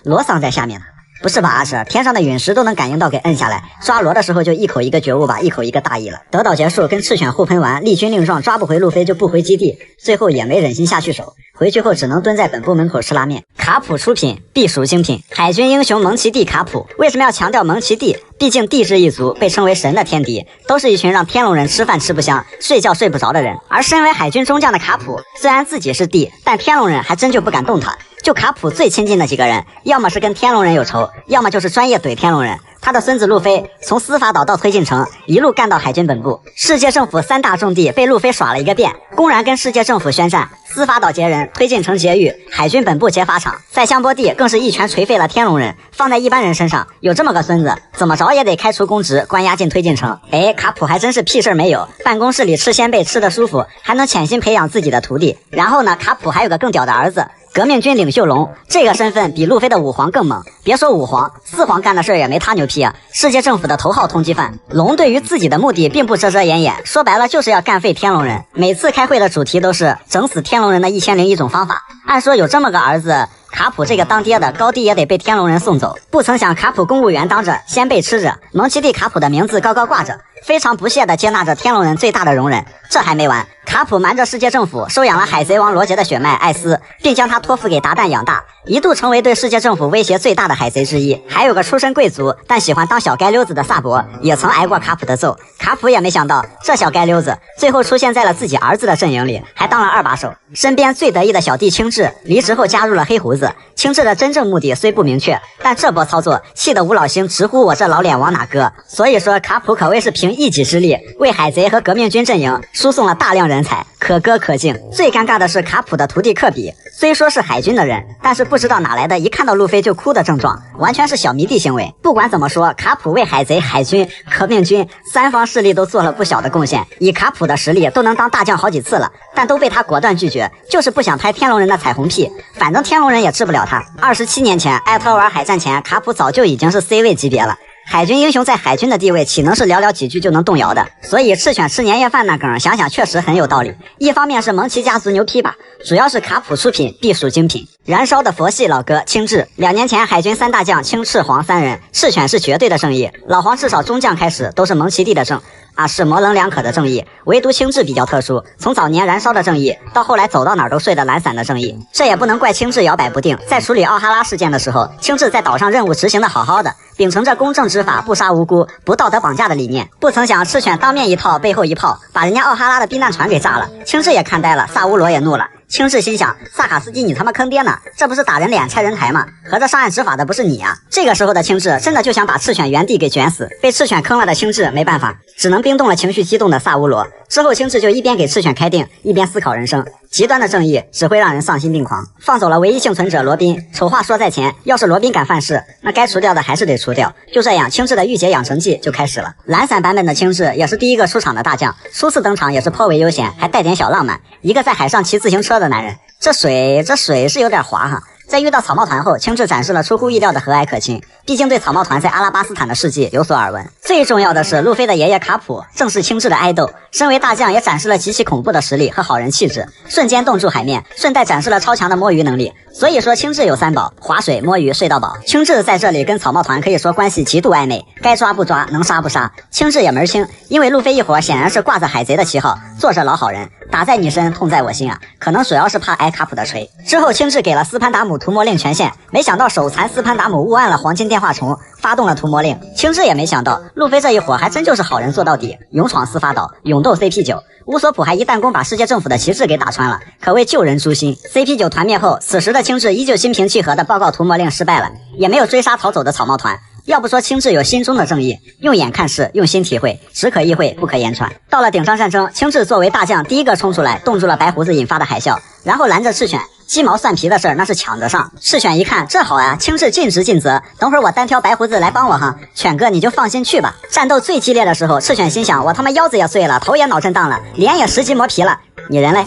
罗桑在下面呢。不是吧，阿婶，天上的陨石都能感应到给摁下来，抓罗的时候就一口一个觉悟吧，一口一个大意了。得到结束，跟赤犬互喷完，立军令状，抓不回路飞就不回基地，最后也没忍心下去手，回去后只能蹲在本部门口吃拉面。卡普出品，必属精品。海军英雄蒙奇蒂卡普，为什么要强调蒙奇蒂？毕竟帝制一族被称为神的天敌，都是一群让天龙人吃饭吃不香，睡觉睡不着的人。而身为海军中将的卡普，虽然自己是帝，但天龙人还真就不敢动他。就卡普最亲近的几个人，要么是跟天龙人有仇，要么就是专业怼天龙人。他的孙子路飞从司法岛到推进城，一路干到海军本部。世界政府三大重地被路飞耍了一个遍，公然跟世界政府宣战，司法岛劫人，推进城劫狱，海军本部劫法场。在香波地更是一拳锤废了天龙人，放在一般人身上，有这么个孙子，怎么着也得开除公职，关押进推进城。哎，卡普还真是屁事儿没有，办公室里吃鲜贝吃得舒服，还能潜心培养自己的徒弟。然后呢，卡普还有个更屌的儿子，革命军领袖龙，这个身份比路飞的五皇更猛。别说五皇，四皇干的事儿也没他牛批啊！世界政府的头号通缉犯龙，对于自己的目的并不遮遮掩掩，说白了就是要干废天龙人。每次开会的主题都是整死天龙人的1001种方法。按说有这么个儿子，卡普这个当爹的高低也得被天龙人送走。不曾想卡普公务员当着，先被吃着，蒙奇蒂卡普的名字高高挂着，非常不屑地接纳着天龙人最大的容忍。这还没完，卡普瞒着世界政府收养了海贼王罗杰的血脉艾斯，并将他托付给达旦养大，一度成为对世界政府威胁最大的海贼之一。还有个出身贵族但喜欢当小街溜子的萨博，也曾挨过卡普的揍。卡普也没想到这小街溜子最后出现在了自己儿子的阵营里，还当了二把手。身边最得意的小弟青雉离职后加入了黑胡子。青雉的真正目的虽不明确，但这波操作气得吴老星直呼我这老脸往哪搁。所以说卡普可谓是凭一己之力为海贼和革命军阵营输送了大量人才，可歌可敬。最尴尬的是卡普的徒弟克比，虽说是海军的人，但是不知道哪来的一看到路飞就哭的症状，完全是小迷弟行为。不管怎么说，卡普为海贼、海军、革命军三方势力都做了不小的贡献，以卡普的实力都能当大将好几次了，但都被他果断拒绝，就是不想拍天龙人的彩虹屁，反正天龙人也治不了他。27年前艾特尔海战前，卡普早就已经是 C 位级别了，海军英雄在海军的地位岂能是寥寥几句就能动摇的？所以赤犬吃年夜饭那梗想想确实很有道理。一方面是蒙奇家族牛批吧，主要是卡普出品必属精品。燃烧的佛系老哥青雉，2年前海军三大将青赤黄三人，赤犬是绝对的正义，老黄至少中将开始都是蒙奇帝的正啊，是模棱两可的正义，唯独青雉比较特殊，从早年燃烧的正义到后来走到哪儿都睡得懒散的正义。这也不能怪青雉摇摆不定，在处理奥哈拉事件的时候，青雉在岛上任务执行的好好的，秉承着公正执法、不杀无辜、不道德绑架的理念，不曾想赤犬当面一套背后一炮，把人家奥哈拉的避难船给炸了。青雉也看呆了，萨乌罗也怒了。青雉心想，萨卡斯基你他妈坑爹呢，这不是打人脸拆人台吗？合着上岸执法的不是你啊？这个时候的青雉真的就想把赤犬原地给卷死，被赤犬坑了的青雉没办法，只能冰冻了情绪激动的萨乌罗。之后青雉就一边给赤犬开定，一边思考人生。极端的正义只会让人丧心病狂，放走了唯一幸存者罗宾。丑话说在前，要是罗宾敢犯事，那该除掉的还是得除掉。就这样，青雉的御姐养成记就开始了。懒散版本的青雉也是第一个出场的大将，初次登场也是颇为悠闲，还带点小浪漫，一个在海上骑自行车的男人。这水是有点滑哈。在遇到草帽团后，青雉展示了出乎意料的和蔼可亲，毕竟对草帽团在阿拉巴斯坦的事迹有所耳闻。最重要的是，路飞的爷爷卡普正是青雉的爱豆，身为大将也展示了极其恐怖的实力和好人气质，瞬间冻住海面，顺带展示了超强的摸鱼能力。所以说青雉有三宝：划水、摸鱼、睡到饱。青雉在这里跟草帽团可以说关系极度暧昧，该抓不抓，能杀不杀。青雉也门清，因为路飞一伙显然是挂着海贼的旗号，做着老好人，打在你身，痛在我心啊！可能主要是怕挨卡普的锤。之后青雉给了斯潘达姆屠魔令权限，没想到手残斯潘达姆误按了黄金电话虫，发动了屠魔令。青雉也没想到路飞这一伙还真就是好人做到底，勇闯司法岛，勇斗 CP9。乌索普还一弹弓把世界政府的旗帜给打穿了，可谓救人诛心。CP9 团灭后，此时的青雉依旧心平气和地报告屠魔令失败了，也没有追杀逃走的草帽团。要不说青雉有心中的正义，用眼看事，用心体会，只可意会，不可言传。到了顶上战争，青雉作为大将第一个冲出来，冻住了白胡子引发的海啸，然后拦着赤犬。鸡毛蒜皮的事儿那是抢着上。赤犬一看这好啊，青雉尽职尽责，等会儿我单挑白胡子来帮我哈，犬哥你就放心去吧。战斗最激烈的时候，赤犬心想我他妈腰子也碎了，头也脑震荡了，脸也10级磨皮了，你人嘞？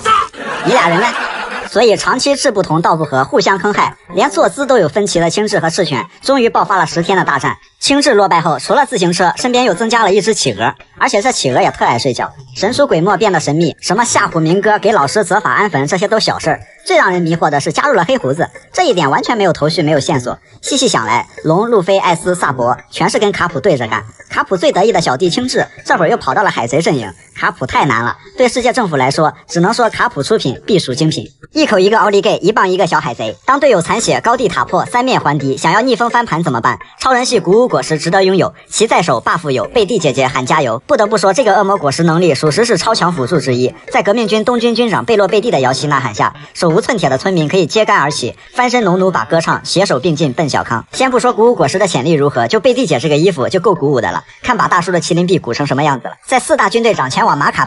你俩人嘞？所以长期志不同道不合，互相坑害，连坐姿都有分歧的青雉和赤犬终于爆发了10天的大战。青雉落败后，除了自行车，身边又增加了一只企鹅，而且这企鹅也特爱睡觉，神出鬼没变得神秘，什么吓唬明哥、给老师责罚安坟，这些都小事儿。最让人迷惑的是加入了黑胡子，这一点完全没有头绪，没有线索。细细想来，龙、路飞、艾斯、萨博全是跟卡普对着干。卡普最得意的小弟青雉这会儿又跑到了海贼阵营，卡普太难了，对世界政府来说，只能说卡普出品必属精品。一口一个奥利给，一棒一个小海贼。当队友残血、高地塔破、三面还敌，想要逆风翻盘怎么办？超人系鼓舞果实值得拥有，其在手 buff 有，贝蒂姐姐喊加油。不得不说，这个恶魔果实能力属实是超强辅助之一，在革命军东军军长贝洛贝蒂的摇旗呐喊下，手无寸铁的村民可以揭竿而起，翻身农奴把歌唱，携手并进奔小康。先不说鼓舞果实的潜力如何，就贝蒂姐这个衣服就够鼓舞的了，看把大叔的麒麟臂鼓成什么样子了。在4大军队长前往马卡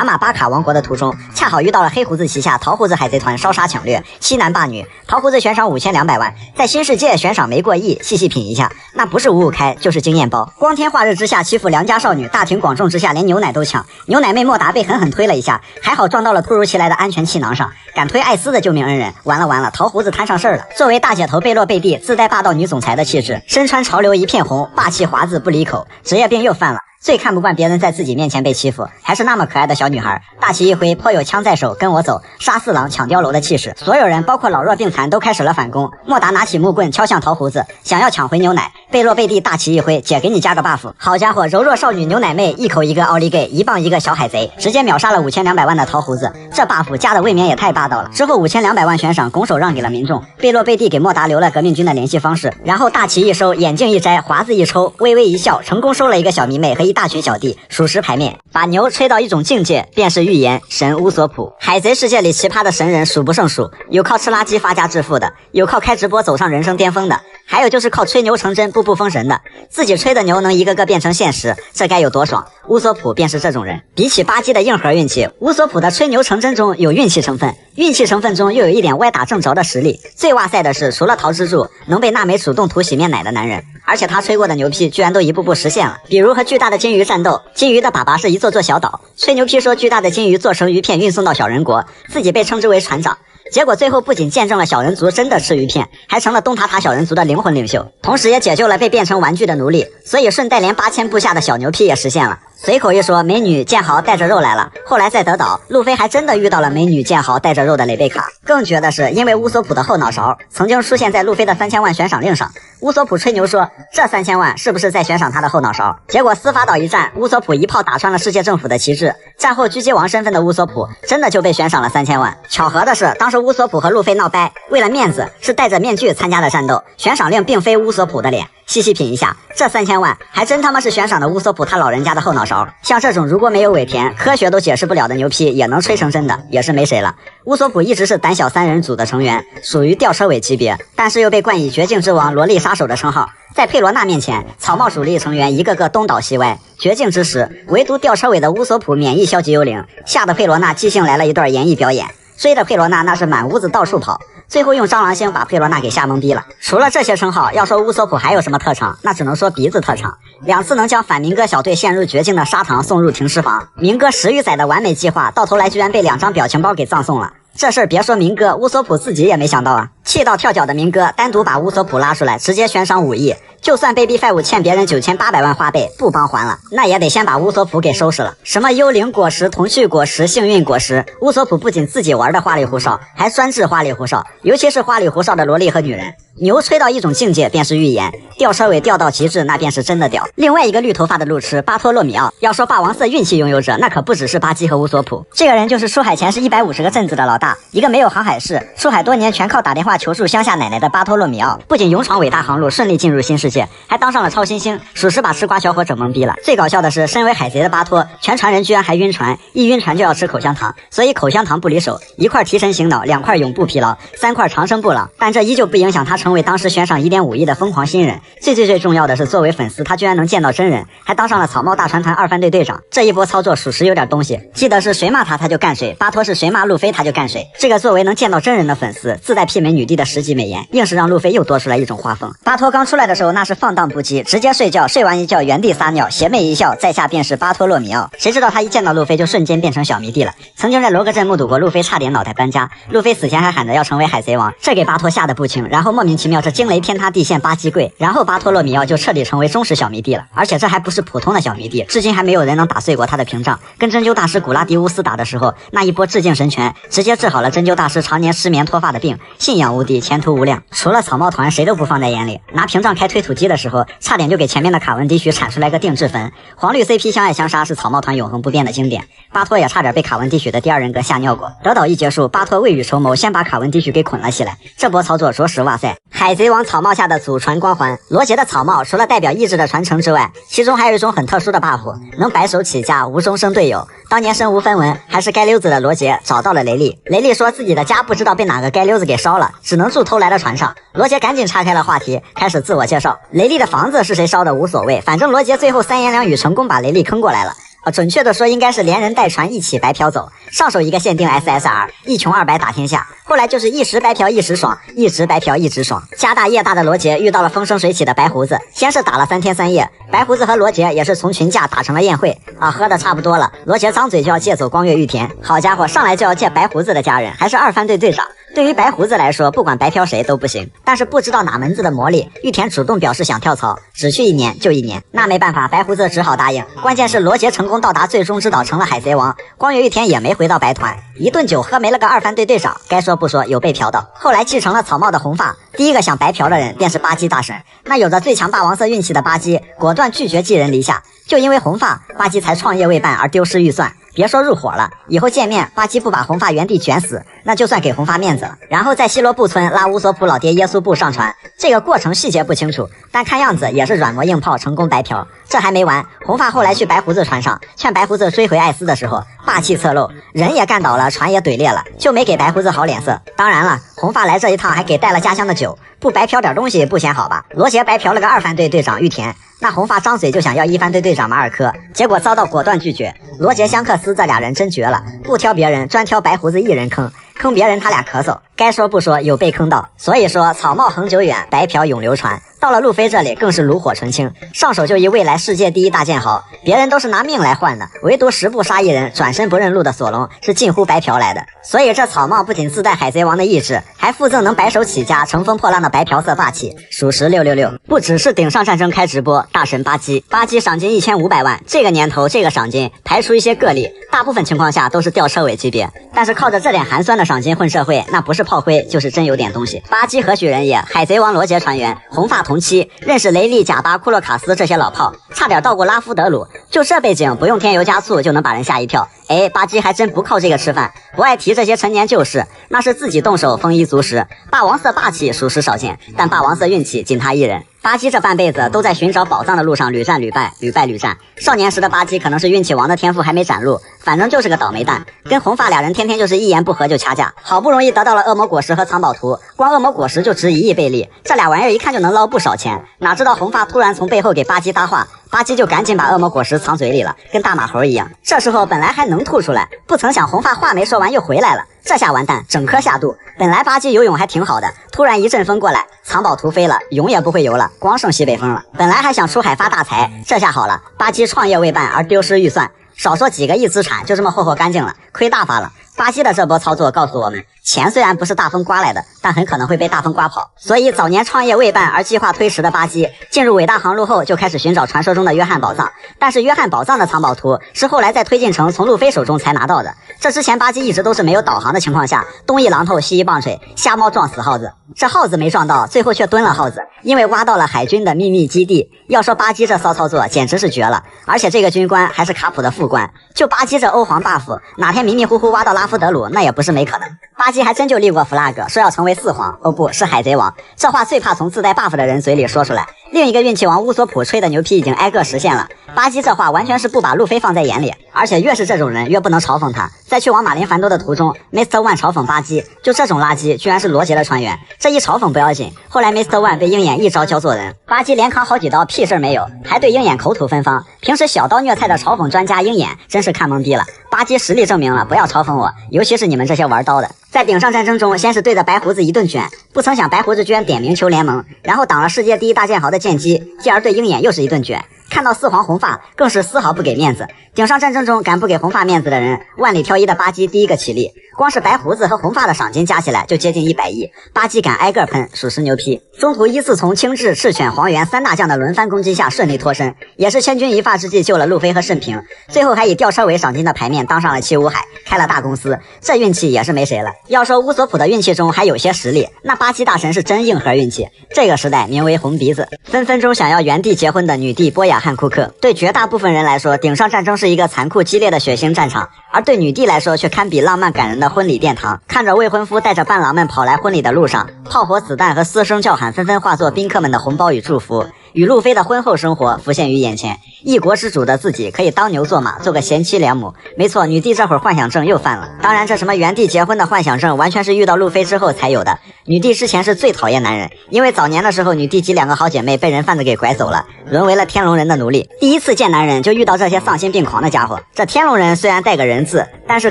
马巴卡王国的途中，恰好遇到了黑胡子旗下桃胡子海贼团烧杀抢掠，欺男霸女，桃胡子悬赏5200万，在新世界悬赏没过亿，细细品一下，那不是五五开就是经验包。光天化日之下欺负良家少女，大庭广众之下连牛奶都抢，牛奶妹莫达被狠狠推了一下，还好撞到了突如其来的安全气囊上，敢推艾斯的救命恩人，完了，桃胡子摊上事儿了。作为大姐头贝洛贝蒂自带霸道女总裁的气质，身穿潮流一片红，霸气华字不离口，职业病又犯了。最看不惯别人在自己面前被欺负，还是那么可爱的小女孩，大旗一挥，颇有枪在手，跟我走，杀四郎抢碉楼的气势。所有人包括老弱病残都开始了反攻。莫达拿起木棍敲向桃胡子，想要抢回牛奶。贝洛贝蒂大旗一挥，姐给你加个 buff。好家伙，柔弱少女牛奶妹一口一个奥利给，一棒一个小海贼，直接秒杀了5200万的桃胡子。这 buff 加的未免也太霸道了。之后5200万悬赏拱手让给了民众，贝洛贝蒂给莫达留了革命军的联系方式，然后大旗一收，眼镜一摘，华子一抽，微微一笑，成功收了一个小迷妹和一大群小弟，属实牌面。把牛吹到一种境界，便是预言神乌索普。海贼世界里奇葩的神人数不胜数，有靠吃垃圾发家致富的，有靠开直播走上人生巅峰的，还有就是靠吹牛成真步步封神的。自己吹的牛能一个个变成现实，这该有多爽。乌索普便是这种人。比起巴基的硬核运气，乌索普的吹牛成真中有运气成分，运气成分中又有一点歪打正着的实力。最哇塞的是，除了桃之助能被娜美主动涂洗面奶的男人，而且他吹过的牛批居然都一步步实现了。比如和巨大的金鱼战斗，金鱼的粑粑是一座座小岛，吹牛批说巨大的金鱼做成鱼片运送到小人国，自己被称之为船长。结果最后不仅见证了小人族真的吃鱼片，还成了东塔塔小人族的灵魂领袖，同时也解救了被变成玩具的奴隶，所以顺带连8000部下的小牛批也实现了。随口一说，美女剑豪带着肉来了。后来在德岛，路飞还真的遇到了美女剑豪带着肉的蕾贝卡。更绝的是，因为乌索普的后脑勺曾经出现在路飞的3000万悬赏令上，乌索普吹牛说这3000万是不是在悬赏他的后脑勺？结果司法岛一战，乌索普一炮打穿了世界政府的旗帜，战后狙击王身份的乌索普真的就被悬赏了3000万。巧合的是，当时乌索普和路飞闹掰，为了面子是戴着面具参加的战斗，悬赏令并非乌索普的脸。细细品一下，这3000万还真他妈是悬赏的乌索普他老人家的后脑勺。像这种如果没有尾田，科学都解释不了的牛批也能吹成真的，也是没谁了。乌索普一直是胆小3人组的成员，属于吊车尾级别，但是又被冠以绝境之王、萝莉杀手的称号。在佩罗娜面前，草帽主力成员一个个东倒西歪，绝境之时，唯独吊车尾的乌索普免疫消极幽灵，吓得佩罗娜即兴来了一段演绎表演，追着佩罗娜那是满屋子到处跑，最后用蟑螂星把佩罗娜给吓懵逼了。除了这些称号，要说乌索普还有什么特长，那只能说鼻子特长。2次能将反明哥小队陷入绝境的砂糖送入停尸房，明哥10余载的完美计划，到头来居然被2张表情包给葬送了。这事儿别说明哥，乌索普自己也没想到啊。气到跳脚的明哥单独把乌索普拉出来，直接悬赏5亿。就算 Baby5 欠别人9800万花呗不帮还了，那也得先把乌索普给收拾了。什么幽灵果实、童趣果实、幸运果实，乌索普不仅自己玩的花里胡哨，还专治花里胡哨，尤其是花里胡哨的萝莉和女人。牛吹到一种境界便是预言，吊车尾吊到极致那便是真的屌。另外一个绿头发的路痴巴托洛米奥，要说霸王色运气拥有者，那可不只是巴基和乌索普。这个人就是出海前是150个镇子的老大，一个没有航海士，出海多年全靠打电话求助乡下奶奶的巴托洛米奥，不仅勇闯伟大航路，顺利进入新世界，还当上了超新星，属实把吃瓜小伙整懵逼了。最搞笑的是，身为海贼的巴托，全船人居然还晕船，一晕船就要吃口香糖，所以口香糖不离手，1块提神醒脑，2块永不疲劳，3块长生不老。但这依旧不影响他成为当时悬赏1.5亿的疯狂新人。最重要的是，作为粉丝，他居然能见到真人，还当上了草帽大船团2番队队长。这一波操作属实有点东西，记得是谁骂他就干谁，巴托是谁骂路飞他就干谁。这个作为能见到真人的粉丝，自带媲美女帝的10级美颜，硬是让路飞又多出来一种画风。巴托刚出来的时候那是放荡不羁，直接睡觉，睡完一觉原地撒尿，邪魅一笑，在下便是巴托洛米奥。谁知道他一见到路飞就瞬间变成小迷弟了。曾经在罗格镇目睹过路飞差点脑袋搬家，路飞死前还喊着要成为海贼王，这给巴托吓得不轻，然后莫名其妙这惊雷天塌地陷巴基跪，然后巴托洛米奥就彻底成为忠实小迷弟了。而且这还不是普通的小迷弟，至今还没有人能打碎过他的屏障。跟针灸大师古拉迪乌斯打的时候，那一波致敬神拳直接治好了针灸大师常年失眠脱发的病，信仰无敌，前途无量。除了草帽团谁都不放在眼里，拿屏障开推土机的时候差点就给前面的卡文迪许铲出来个定制坟。黄绿 CP 相爱相杀是草帽团永恒不变的经典，巴托也差点被卡文迪许的第二人格吓尿过。得岛一结束，巴托未雨绸缪，先把卡文迪许给捆了起来，这波操作着实哇塞。海贼王草帽下的祖传光环，罗杰的草帽除了代表意志的传承之外，其中还有一种很特殊的 buff， 能白手起家，无中生队友。当年身无分文还是街溜子的罗杰找到了雷利，雷利说自己的家不知道被哪个街溜子给烧了，只能住偷来的船上。罗杰赶紧岔开了话题，开始自我介绍。雷利的房子是谁烧的无所谓，反正罗杰最后3言2语成功把雷利坑过来了。准确的说应该是连人带船一起白嫖走，上手一个限定 SSR， 一穷2白打天下。后来就是一时白嫖一时爽，一直白嫖一直爽。家大业大的罗杰遇到了风生水起的白胡子，先是打了3天3夜，白胡子和罗杰也是从群架打成了宴会喝的差不多了，罗杰张嘴就要借走光月玉田，好家伙，上来就要借白胡子的家人，还是2番队队长。对于白胡子来说，不管白嫖谁都不行，但是不知道哪门子的魔力，玉田主动表示想跳槽，只去1年就1年，那没办法，白胡子只好答应。关键是罗杰成功到达最终之岛，成了海贼王，光月玉田也没回到白团，一顿酒喝没了个2番队队长，该说不说有被嫖到。后来继承了草帽的红发，第一个想白嫖的人便是巴基大神。那有着最强霸王色运气的巴基果断拒绝寄人篱下，就因为红发，巴基才创业未半而丢失预算。别说入伙了，以后见面巴基不把红发原地卷死，那就算给红发面子了。然后在希罗布村拉乌索普老爹耶稣布上船，这个过程细节不清楚，但看样子也是软磨硬泡成功白嫖。这还没完，红发后来去白胡子船上劝白胡子追回艾斯的时候，霸气侧漏，人也干倒了，船也怼裂了，就没给白胡子好脸色。当然了，红发来这一趟还给带了家乡的酒，不白嫖点东西不嫌好吧。罗杰白嫖了个2番队队长玉田，那红发张嘴就想要1番队队长马尔科，结果遭到果断拒绝。罗杰香克斯这俩人真绝了，不挑别人，专挑白胡子一人坑，坑别人他俩咳嗽。该说不说，有被坑到。所以说草帽恒久远，白嫖永流传。到了路飞这里更是炉火纯青，上手就一未来世界第一大剑豪，别人都是拿命来换的，唯独10步杀一人转身不认路的索隆是近乎白嫖来的。所以这草帽不仅自带海贼王的意志，还附赠能白手起家乘风破浪的白嫖色霸气，属实666。不只是顶上战争开直播，大神巴基赏金1500万，这个年头这个赏金排除一些个例，大部分情况下都是吊车尾级别，但是靠着这点寒酸的赏金混社会，那不是炮灰就是真有点东西。巴基何许人也，海贼王罗杰船员，红发同期，认识雷利、贾巴、库洛卡斯这些老炮，差点到过拉夫德鲁，就这背景不用添油加醋就能把人吓一跳。巴基还真不靠这个吃饭，不爱提这些陈年旧事，那是自己动手丰衣足食。霸王色霸气属实少见，但霸王色运气仅他一人。巴基这半辈子都在寻找宝藏的路上屡战屡败，屡败屡战。少年时的巴基可能是运气王的天赋还没展露，反正就是个倒霉蛋。跟红发俩人天天就是一言不合就掐架，好不容易得到了恶魔果实和藏宝图，光恶魔果实就值1亿贝利，这俩玩意儿一看就能捞不少钱。哪知道红发突然从背后给巴基搭话，巴基就赶紧把恶魔果实藏嘴里了，跟大马猴一样。这时候本来还能吐出来，不曾想红发话没说完又回来了，这下完蛋，整颗下肚。本来巴基游泳还挺好的，突然一阵风过来，藏宝图飞了，泳也不会游了，光剩西北风了。本来还想出海发大财，这下好了，巴基创业未半而丢失预算，少说几个亿资产就这么霍霍干净了，亏大发了。巴基的这波操作告诉我们，钱虽然不是大风刮来的，但很可能会被大风刮跑。所以早年创业未半而计划推迟的巴基，进入伟大航路后就开始寻找传说中的约翰宝藏。但是约翰宝藏的藏宝图是后来在推进城从路飞手中才拿到的。这之前巴基一直都是没有导航的情况下，东一榔头西一棒槌，瞎猫撞死耗子。这耗子没撞到，最后却蹲了耗子，因为挖到了海军的秘密基地。要说巴基这骚操作简直是绝了，而且这个军官还是卡普的副官。就巴基这欧皇 buff， 哪天迷迷糊糊挖到拉夫德鲁，那也不是没可能。巴基还真就立过 flag， 说要成为四皇，哦不是海贼王。这话最怕从自带 buff 的人嘴里说出来。另一个运气王乌索普吹的牛皮已经挨个实现了。巴基这话完全是不把路飞放在眼里，而且越是这种人越不能嘲讽他。在去往马林凡多的途中 ，Mr. One 嘲讽巴基，就这种垃圾居然是罗杰的船员。这一嘲讽不要紧，后来 Mr. One 被鹰眼一招教做人，巴基连扛好几刀屁事没有，还对鹰眼口吐芬芳。平时小刀虐菜的嘲讽专家鹰眼真是看懵逼了。巴基实力证明了，不要嘲讽我，尤其是你们这些玩刀的。在顶上战争中，先是对着白胡子一顿卷，不曾想白胡子居然点名求联盟，然后挡了世界第一大剑豪的剑击，继而对鹰眼又是一顿卷。看到四皇红发更是丝毫不给面子。顶上战争中敢不给红发面子的人，万里挑一的巴基第一个起立。光是白胡子和红发的赏金加起来就接近100亿，巴基敢挨个喷，属实牛批。中途依次从青雉、赤犬、黄猿三大将的轮番攻击下顺利脱身，也是千钧一发之际救了路飞和慎平，最后还以吊车尾赏金的牌面当上了七武海，开了大公司。这运气也是没谁了。要说乌索普的运气中还有些实力，那巴基大神是真硬核运气。这个时代名为红鼻子，分分钟想要原地结婚的女帝波雅汉库克。对绝大部分人来说，顶上战争是一个残酷激烈的血腥战场，而对女帝来说却堪比浪漫感人的婚礼殿堂。看着未婚夫带着伴郎们跑来婚礼的路上，炮火子弹和嘶声叫喊纷纷化作宾客们的红包与祝福，与路飞的婚后生活浮现于眼前。一国之主的自己可以当牛做马，做个贤妻良母。没错，女帝这会儿幻想症又犯了。当然这什么原地结婚的幻想症完全是遇到路飞之后才有的。女帝之前是最讨厌男人，因为早年的时候女帝及2个好姐妹被人贩子给拐走了，沦为了天龙人的奴隶。第一次见男人就遇到这些丧心病狂的家伙。这天龙人虽然带个人字，但是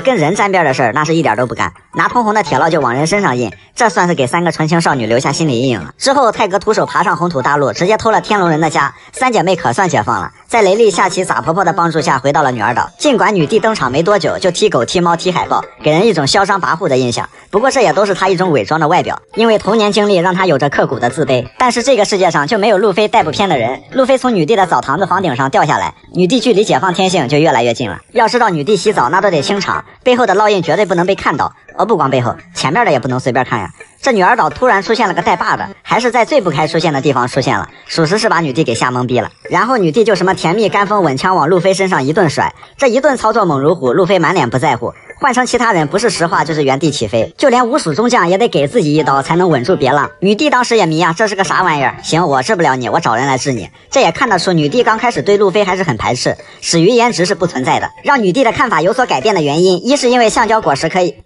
跟人沾边的事儿那是一点都不干，拿通红的铁烙就往人身上印，这算是给3个纯情少女留下心理阴影了。之后泰格徒手爬上红土大陆，直接偷了天龙人的家，3姐妹可算解放了。在雷利、夏奇、撒婆婆的帮助下回到了女儿岛。尽管女帝登场没多久就踢狗、踢猫、踢海豹，给人一种嚣张跋扈的印象，不过这也都是她一种伪装的外表，因为童年经历让她有着刻骨的自卑。但是这个世界上就没有路飞带不偏的人。路飞从女帝的澡堂子房顶上掉下来，女帝距离解放天性就越来越近了。要知道女帝洗澡那都得清场，背后的烙印绝对不能被看到，不光背后，前面的也不能随便看呀。这女儿岛突然出现了个带 bug， 还是在最不该出现的地方出现了，属实是把女帝给吓懵逼了。然后女帝就什么甜蜜干风吻枪往路飞身上一顿甩，这一顿操作猛如虎，路飞满脸不在乎。换成其他人不是实话就是原地起飞，就连无属中将也得给自己一刀才能稳住别浪。女帝当时也迷啊，这是个啥玩意儿？行，我治不了你，我找人来治你。这也看得出女帝刚开始对路飞还是很排斥，始于颜值是不存在的。让女帝的看法有所改变的原因，一是因为橡胶果实可以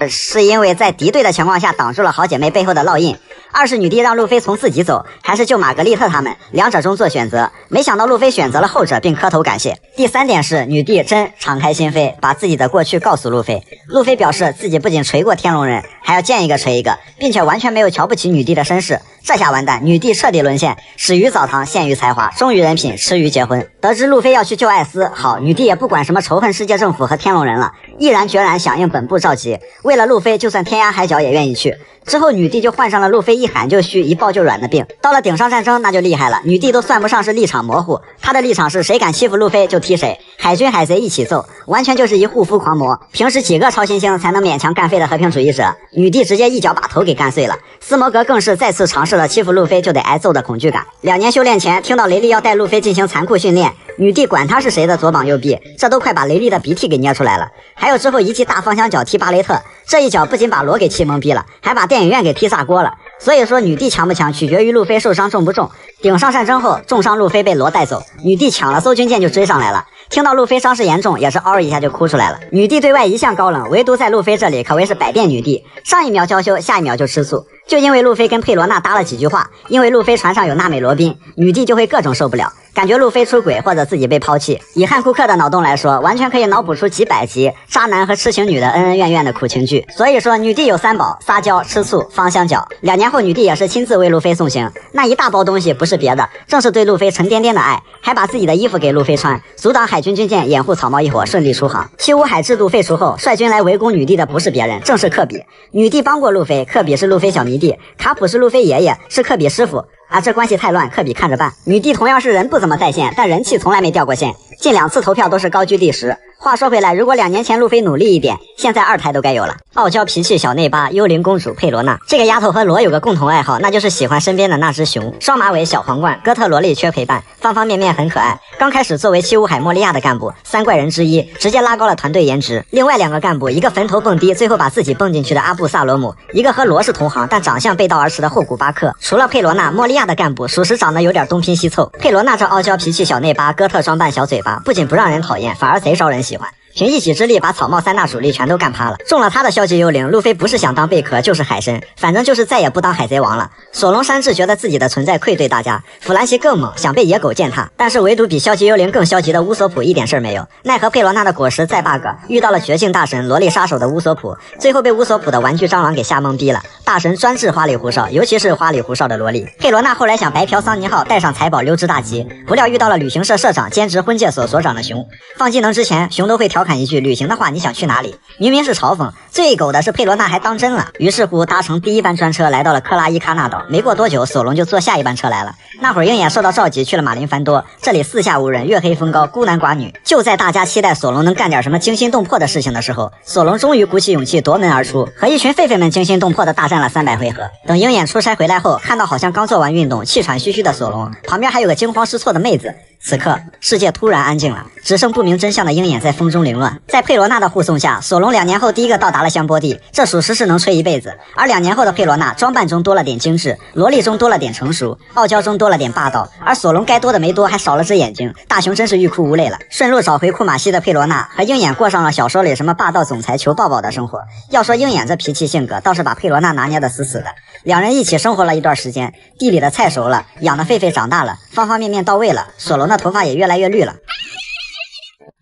是因为在敌对的情况下挡住了好姐妹背后的烙印。二是女帝让路飞从自己走，还是救玛格丽特他们，两者中做选择。没想到路飞选择了后者，并磕头感谢。第三点是女帝真敞开心扉，把自己的过去告诉路飞。路飞表示自己不仅锤过天龙人，还要见一个锤一个，并且完全没有瞧不起女帝的身世。这下完蛋，女帝彻底沦陷，始于澡堂，陷于才华，忠于人品，痴于结婚。得知路飞要去救艾斯，好，女帝也不管什么仇恨世界政府和天龙人了，毅然决然响应本部召集。为了路飞，就算天涯海角也愿意去。之后女帝就患上了路飞一喊就虚一抱就软的病。到了顶上战争那就厉害了，女帝都算不上是立场模糊，她的立场是谁敢欺负路飞就踢谁，海军海贼一起揍，完全就是一护肤狂魔。平时几个超新星才能勉强干废的和平主义者，女帝直接一脚把头给干碎了。斯摩格更是再次尝试了欺负路飞就得挨揍的恐惧感。2年修炼前听到雷利要带路飞进行残酷训练，女帝管他是谁的左膀右臂，这都快把雷利的鼻涕给捏出来了。还有之后一记大方向脚踢巴雷特，这一脚不仅把罗给气懵逼了，还把电影院给踢炸锅了。所以说女帝强不强取决于路飞受伤重不重。顶上战争后重伤路飞被罗带走，女帝抢了搜军舰就追上来了，听到路飞伤势严重也是嗷一下就哭出来了。女帝对外一向高冷，唯独在路飞这里可谓是百变女帝，上一秒娇羞下一秒就吃醋。就因为路飞跟佩罗娜搭了几句话，因为路飞船上有娜美罗宾，女帝就会各种受不了，感觉路飞出轨或者自己被抛弃。以汉库克的脑洞来说，完全可以脑补出几百集渣男和痴情女的恩恩怨怨的苦情剧。所以说女帝有三宝：撒娇、吃醋、芳香脚。2年后女帝也是亲自为路飞送行，那一大包东西不是别的，正是对路飞沉甸甸的爱，还把自己的衣服给路飞穿，阻挡海军军舰，掩护草帽一伙顺利出航。七武海制度废除后，率军来围攻女帝的不是别人，正是克比。女帝帮过路飞，克比是路飞小迷弟，卡普是路飞爷爷，是克比师傅。这关系太乱，克比看着办。女帝同样是人不怎么在线，但人气从来没掉过线，近2次投票都是高居第10。话说回来，如果2年前路飞努力一点，现在2胎都该有了。傲娇脾气小内八，幽灵公主佩罗娜，这个丫头和罗有个共同爱好，那就是喜欢身边的那只熊。双马尾小皇冠，哥特萝莉缺陪伴，方方面面很可爱。刚开始作为七武海莫利亚的干部，3怪人之一，直接拉高了团队颜值。另外2个干部，一个坟头蹦迪，最后把自己蹦进去的阿布萨罗姆，一个和罗是同行但长相背道而驰的后古巴克。除了佩罗娜，莫利亚的干部属实长得有点东拼西凑。佩罗娜这傲娇脾气小内八，哥特装扮小嘴巴，不仅不让人讨厌，反而贼招人喜欢。凭一己之力把草帽3大主力全都干趴了。中了他的消极幽灵，路飞不是想当贝壳就是海参，反正就是再也不当海贼王了。索隆山治觉得自己的存在愧对大家，弗兰奇更猛，想被野狗践踏，但是唯独比消极幽灵更消极的乌索普一点事儿没有。奈何佩罗娜的果实再 bug， 遇到了绝境大神萝莉杀手的乌索普，最后被乌索普的玩具蟑螂给吓懵逼了。大神专治花里胡哨，尤其是花里胡哨的萝莉。佩罗娜后来想白嫖桑尼号，带上财宝溜之大吉，不料遇到了旅行社社长兼职婚介所所长的熊。放技能之前，熊都会调侃一句：旅行的话你想去哪里？明明是嘲讽，最狗的是佩罗娜还当真了。于是乎搭乘第1班专车来到了克拉伊卡纳岛，没过多久索隆就坐下一班车来了。那会儿鹰眼受到召集去了马林凡多，这里四下无人，月黑风高，孤男寡女。就在大家期待索隆能干点什么惊心动魄的事情的时候，索隆终于鼓起勇气夺门而出，和一群狒狒们惊心动魄的大战了300回合。等鹰眼出差回来后，看到好像刚做完运动气喘吁吁的索隆，旁边还有个惊慌失措的妹子。此刻世界突然安静了，只剩不明真相的鹰眼在风中凌乱。在佩罗娜的护送下，索隆2年后第一个到达了香波地，这属实是能吹一辈子。而2年后的佩罗娜，装扮中多了点精致，萝莉中多了点成熟，傲娇中多了点霸道，而索隆该多的没多，还少了只眼睛。大雄真是欲哭无泪了。顺路找回库马西的佩罗娜和鹰眼过上了小说里什么霸道总裁求抱抱的生活。要说鹰眼这脾气性格，倒是把佩罗娜拿捏得死死的。2人一起生活了一段时间，地里的菜熟了，养的狒狒长大了，方方面面到位了，索隆的头发也越来越绿了。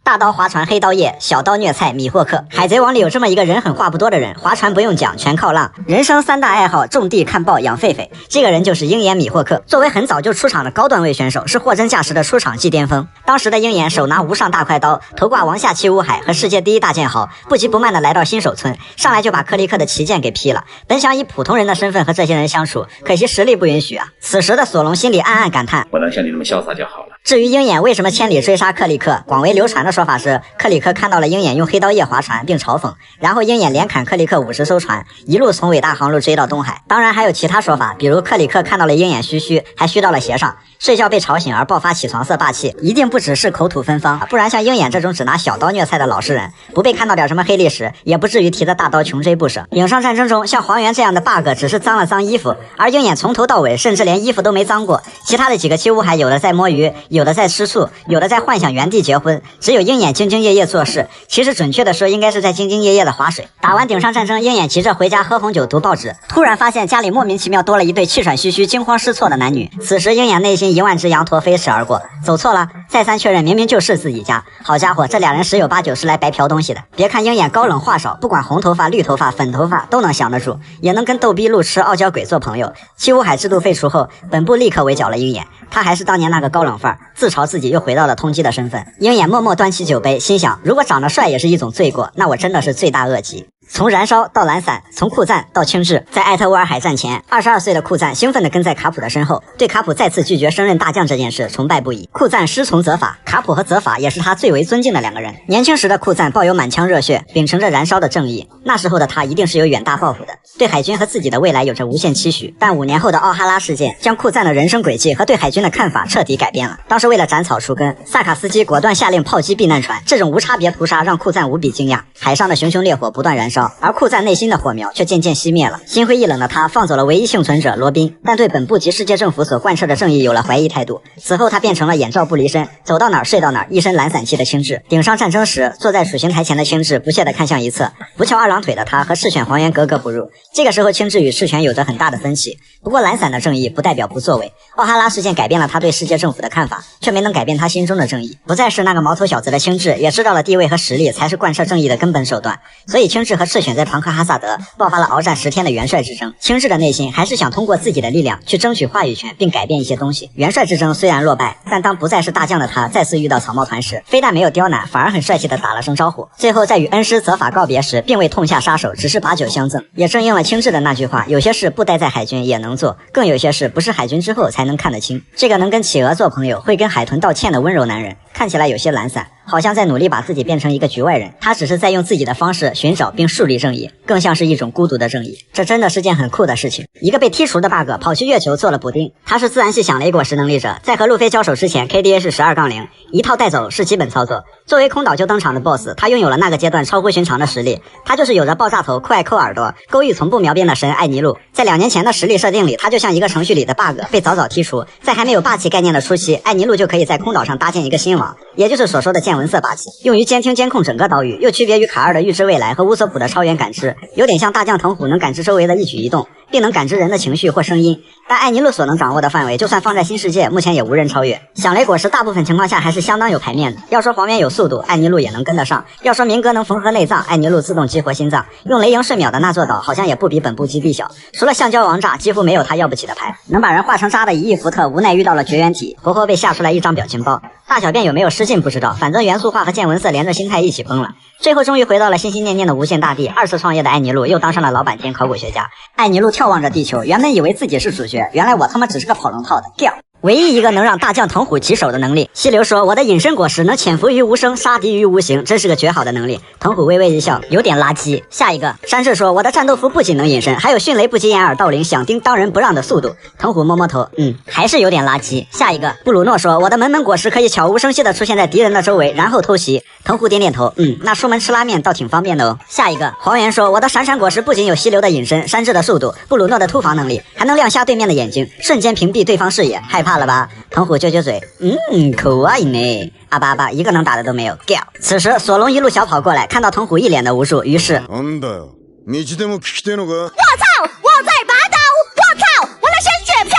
大刀划船黑刀叶，小刀虐菜米霍克。海贼王里有这么一个人狠话不多的人，划船不用讲，全靠浪。人生3大爱好：种地、看豹、养狒狒。这个人就是鹰眼米霍克。作为很早就出场的高段位选手，是货真价实的出场即巅峰。当时的鹰眼手拿无上大快刀，头挂王下七武海和世界第一大剑豪，不急不慢的来到新手村，上来就把克利克的旗舰给劈了。本想以普通人的身份和这些人相处，可惜实力不允许啊。此时的索隆心里暗暗感叹：我能像你那么潇洒就好了。至于鹰眼为什么千里追杀克里克，广为流传的说法是克里克看到了鹰眼用黑刀叶划船并嘲讽，然后鹰眼连砍克里克50艘船，一路从伟大航路追到东海。当然还有其他说法，比如克里克看到了鹰眼嘘，还嘘到了鞋上，睡觉被吵醒而爆发起床色霸气，一定不只是口吐芬芳，不然像鹰眼这种只拿小刀虐菜的老实人，不被看到点什么黑历史，也不至于提着大刀穷追不舍。影上战争中像黄猿这样的 bug 只是脏了脏衣服，而鹰眼从头到尾甚至连衣服都没脏过。其他的几个七武海有的在摸鱼，有的在吃醋，有的在幻想原地结婚，只有鹰眼兢兢业业做事，其实准确的说应该是在兢兢业业的划水。打完顶上战争，鹰眼急着回家喝红酒读报纸，突然发现家里莫名其妙多了一对气喘吁吁惊慌失措的男女。此时鹰眼内心1万只羊驼飞驰而过，走错了，再三确认明明就是自己家。好家伙，这2人十有八九是来白嫖东西的。别看鹰眼高冷话少，不管红头发绿头发粉头发都能降得住，也能跟逗逼路痴傲娇鬼做朋友。七武海制度废除后，本部立刻围剿了鹰眼，他还是当年那个高冷范儿，自嘲自己又回到了通缉的身份。鹰眼默默端起酒杯，心想如果长得帅也是一种罪过，那我真的是罪大恶极。从燃烧到懒散，从库赞到轻质。在艾特乌尔海战前，22岁的库赞兴奋地跟在卡普的身后，对卡普再次拒绝升任大将这件事崇拜不已。库赞师从泽法，卡普和泽法也是他最为尊敬的2个人。年轻时的库赞抱有满腔热血，秉承着燃烧的正义，那时候的他一定是有远大抱负的，对海军和自己的未来有着无限期许。但5年后的奥哈拉事件将库赞的人生轨迹和对海军的看法彻底改变了。当时为了斩草除根，萨卡斯基果断下令炮击避难船，这种无差别屠杀让库赞无比惊讶。海上的熊熊烈火不断燃烧，烧，而酷在内心的火苗却渐渐熄灭了。心灰意冷的他放走了唯一幸存者罗宾，但对本部及世界政府所贯彻的正义有了怀疑态度。此后他变成了眼罩不离身，走到哪儿睡到哪儿，一身懒散气的青雉。顶上战争时，坐在处刑台前的青雉不屑地看向一侧，不翘二郎腿的他和赤犬黄猿格格不入。这个时候青雉与赤犬有着很大的分歧，不过懒散的正义不代表不作为。奥哈拉事件改变了他对世界政府的看法，却没能改变他心中的正义。不再是那个毛头小子的青雉也知道了地位和实力才是贯彻正义的根本手段，所以青雉和赤犬在庞克哈萨德爆发了鏖战10天的元帅之争。青雉的内心还是想通过自己的力量去争取话语权并改变一些东西。元帅之争虽然落败，但当不再是大将的他再次遇到草帽团时，非但没有刁难，反而很帅气的打了声招呼。最后在与恩师责法告别时，并未痛下杀手，只是把酒相赠，也正应了青雉的那句话：有些事不待在海军也能做，更有些事不是海军之后才能看得清。这个能跟企鹅做朋友，会跟海豚道歉的温柔男人，看起来有些懒散，好像在努力把自己变成一个局外人。他只是在用自己的方式寻找并树立正义，更像是一种孤独的正义。这真的是件很酷的事情。一个被剔除的 bug 跑去月球做了补丁，他是自然系响雷果实能力者，在和路飞交手之前 KDA 是12-0，一套带走是基本操作。作为空岛就登场的 BOSS， 他拥有了那个阶段超乎寻常的实力，他就是有着爆炸头、酷爱抠耳朵、勾玉从不描边的神艾尼路。在2年前的实力设定里，他就像一个程序里的 bug 被早早剔除，在还没有霸气概念的初期，艾尼路就可以在空岛上搭建一个新网，也就是所说的见闻色霸气，用于监听监控整个岛屿，又区别于卡尔的预知未来和乌索普的超远感知，有点像大将藤虎能感知周围的一举一动，并能感知人的情绪或声音。但艾尼路所能掌握的范围，就算放在新世界，目前也无人超越。响雷果实大部分情况下还是相当有排面的。要说黄猿有速度，艾尼路也能跟得上；要说明哥能缝合内脏，艾尼路自动激活心脏。用雷影瞬秒的那座岛，好像也不比本部基地小。除了橡胶王炸，几乎没有他要不起的牌。能把人化成渣的1亿伏特，无奈遇到了绝缘体，活活被吓出来一张表情包。大小便有没有失禁不知道，反正元素化和见闻色连着心态一起崩了。最后终于回到了心心念念的无限大地。2次创业的艾尼路又当上了老板兼考古学家。艾尼路眺望着地球，原本以为自己是主角，原来我他妈只是个跑龙套的掉。唯一一个能让大将藤虎起手的能力。溪流说：“我的隐身果实能潜伏于无声，杀敌于无形，真是个绝好的能力。”藤虎微微一笑，有点垃圾。下一个，山治说：“我的战斗服不仅能隐身，还有迅雷不及掩耳盗铃，响叮当仁不让的速度。”藤虎摸摸头，还是有点垃圾。下一个，布鲁诺说：“我的门果实可以悄无声息地出现在敌人的周围，然后偷袭。”藤虎点点头，那出门吃拉面倒挺方便的哦。下一个，黄猿说：“我的闪闪果实不仅有溪流的隐身、山治的速度、布鲁诺的突防能力，还能亮瞎对面的眼睛，瞬间屏蔽对方视野。害怕了吧？”藤虎撅撅嘴，可爱呢。阿巴巴一个能打的都没有。此时索隆一路小跑过来，看到藤虎一脸的无助，于是我在拔刀，我靠，我的鲜血飘。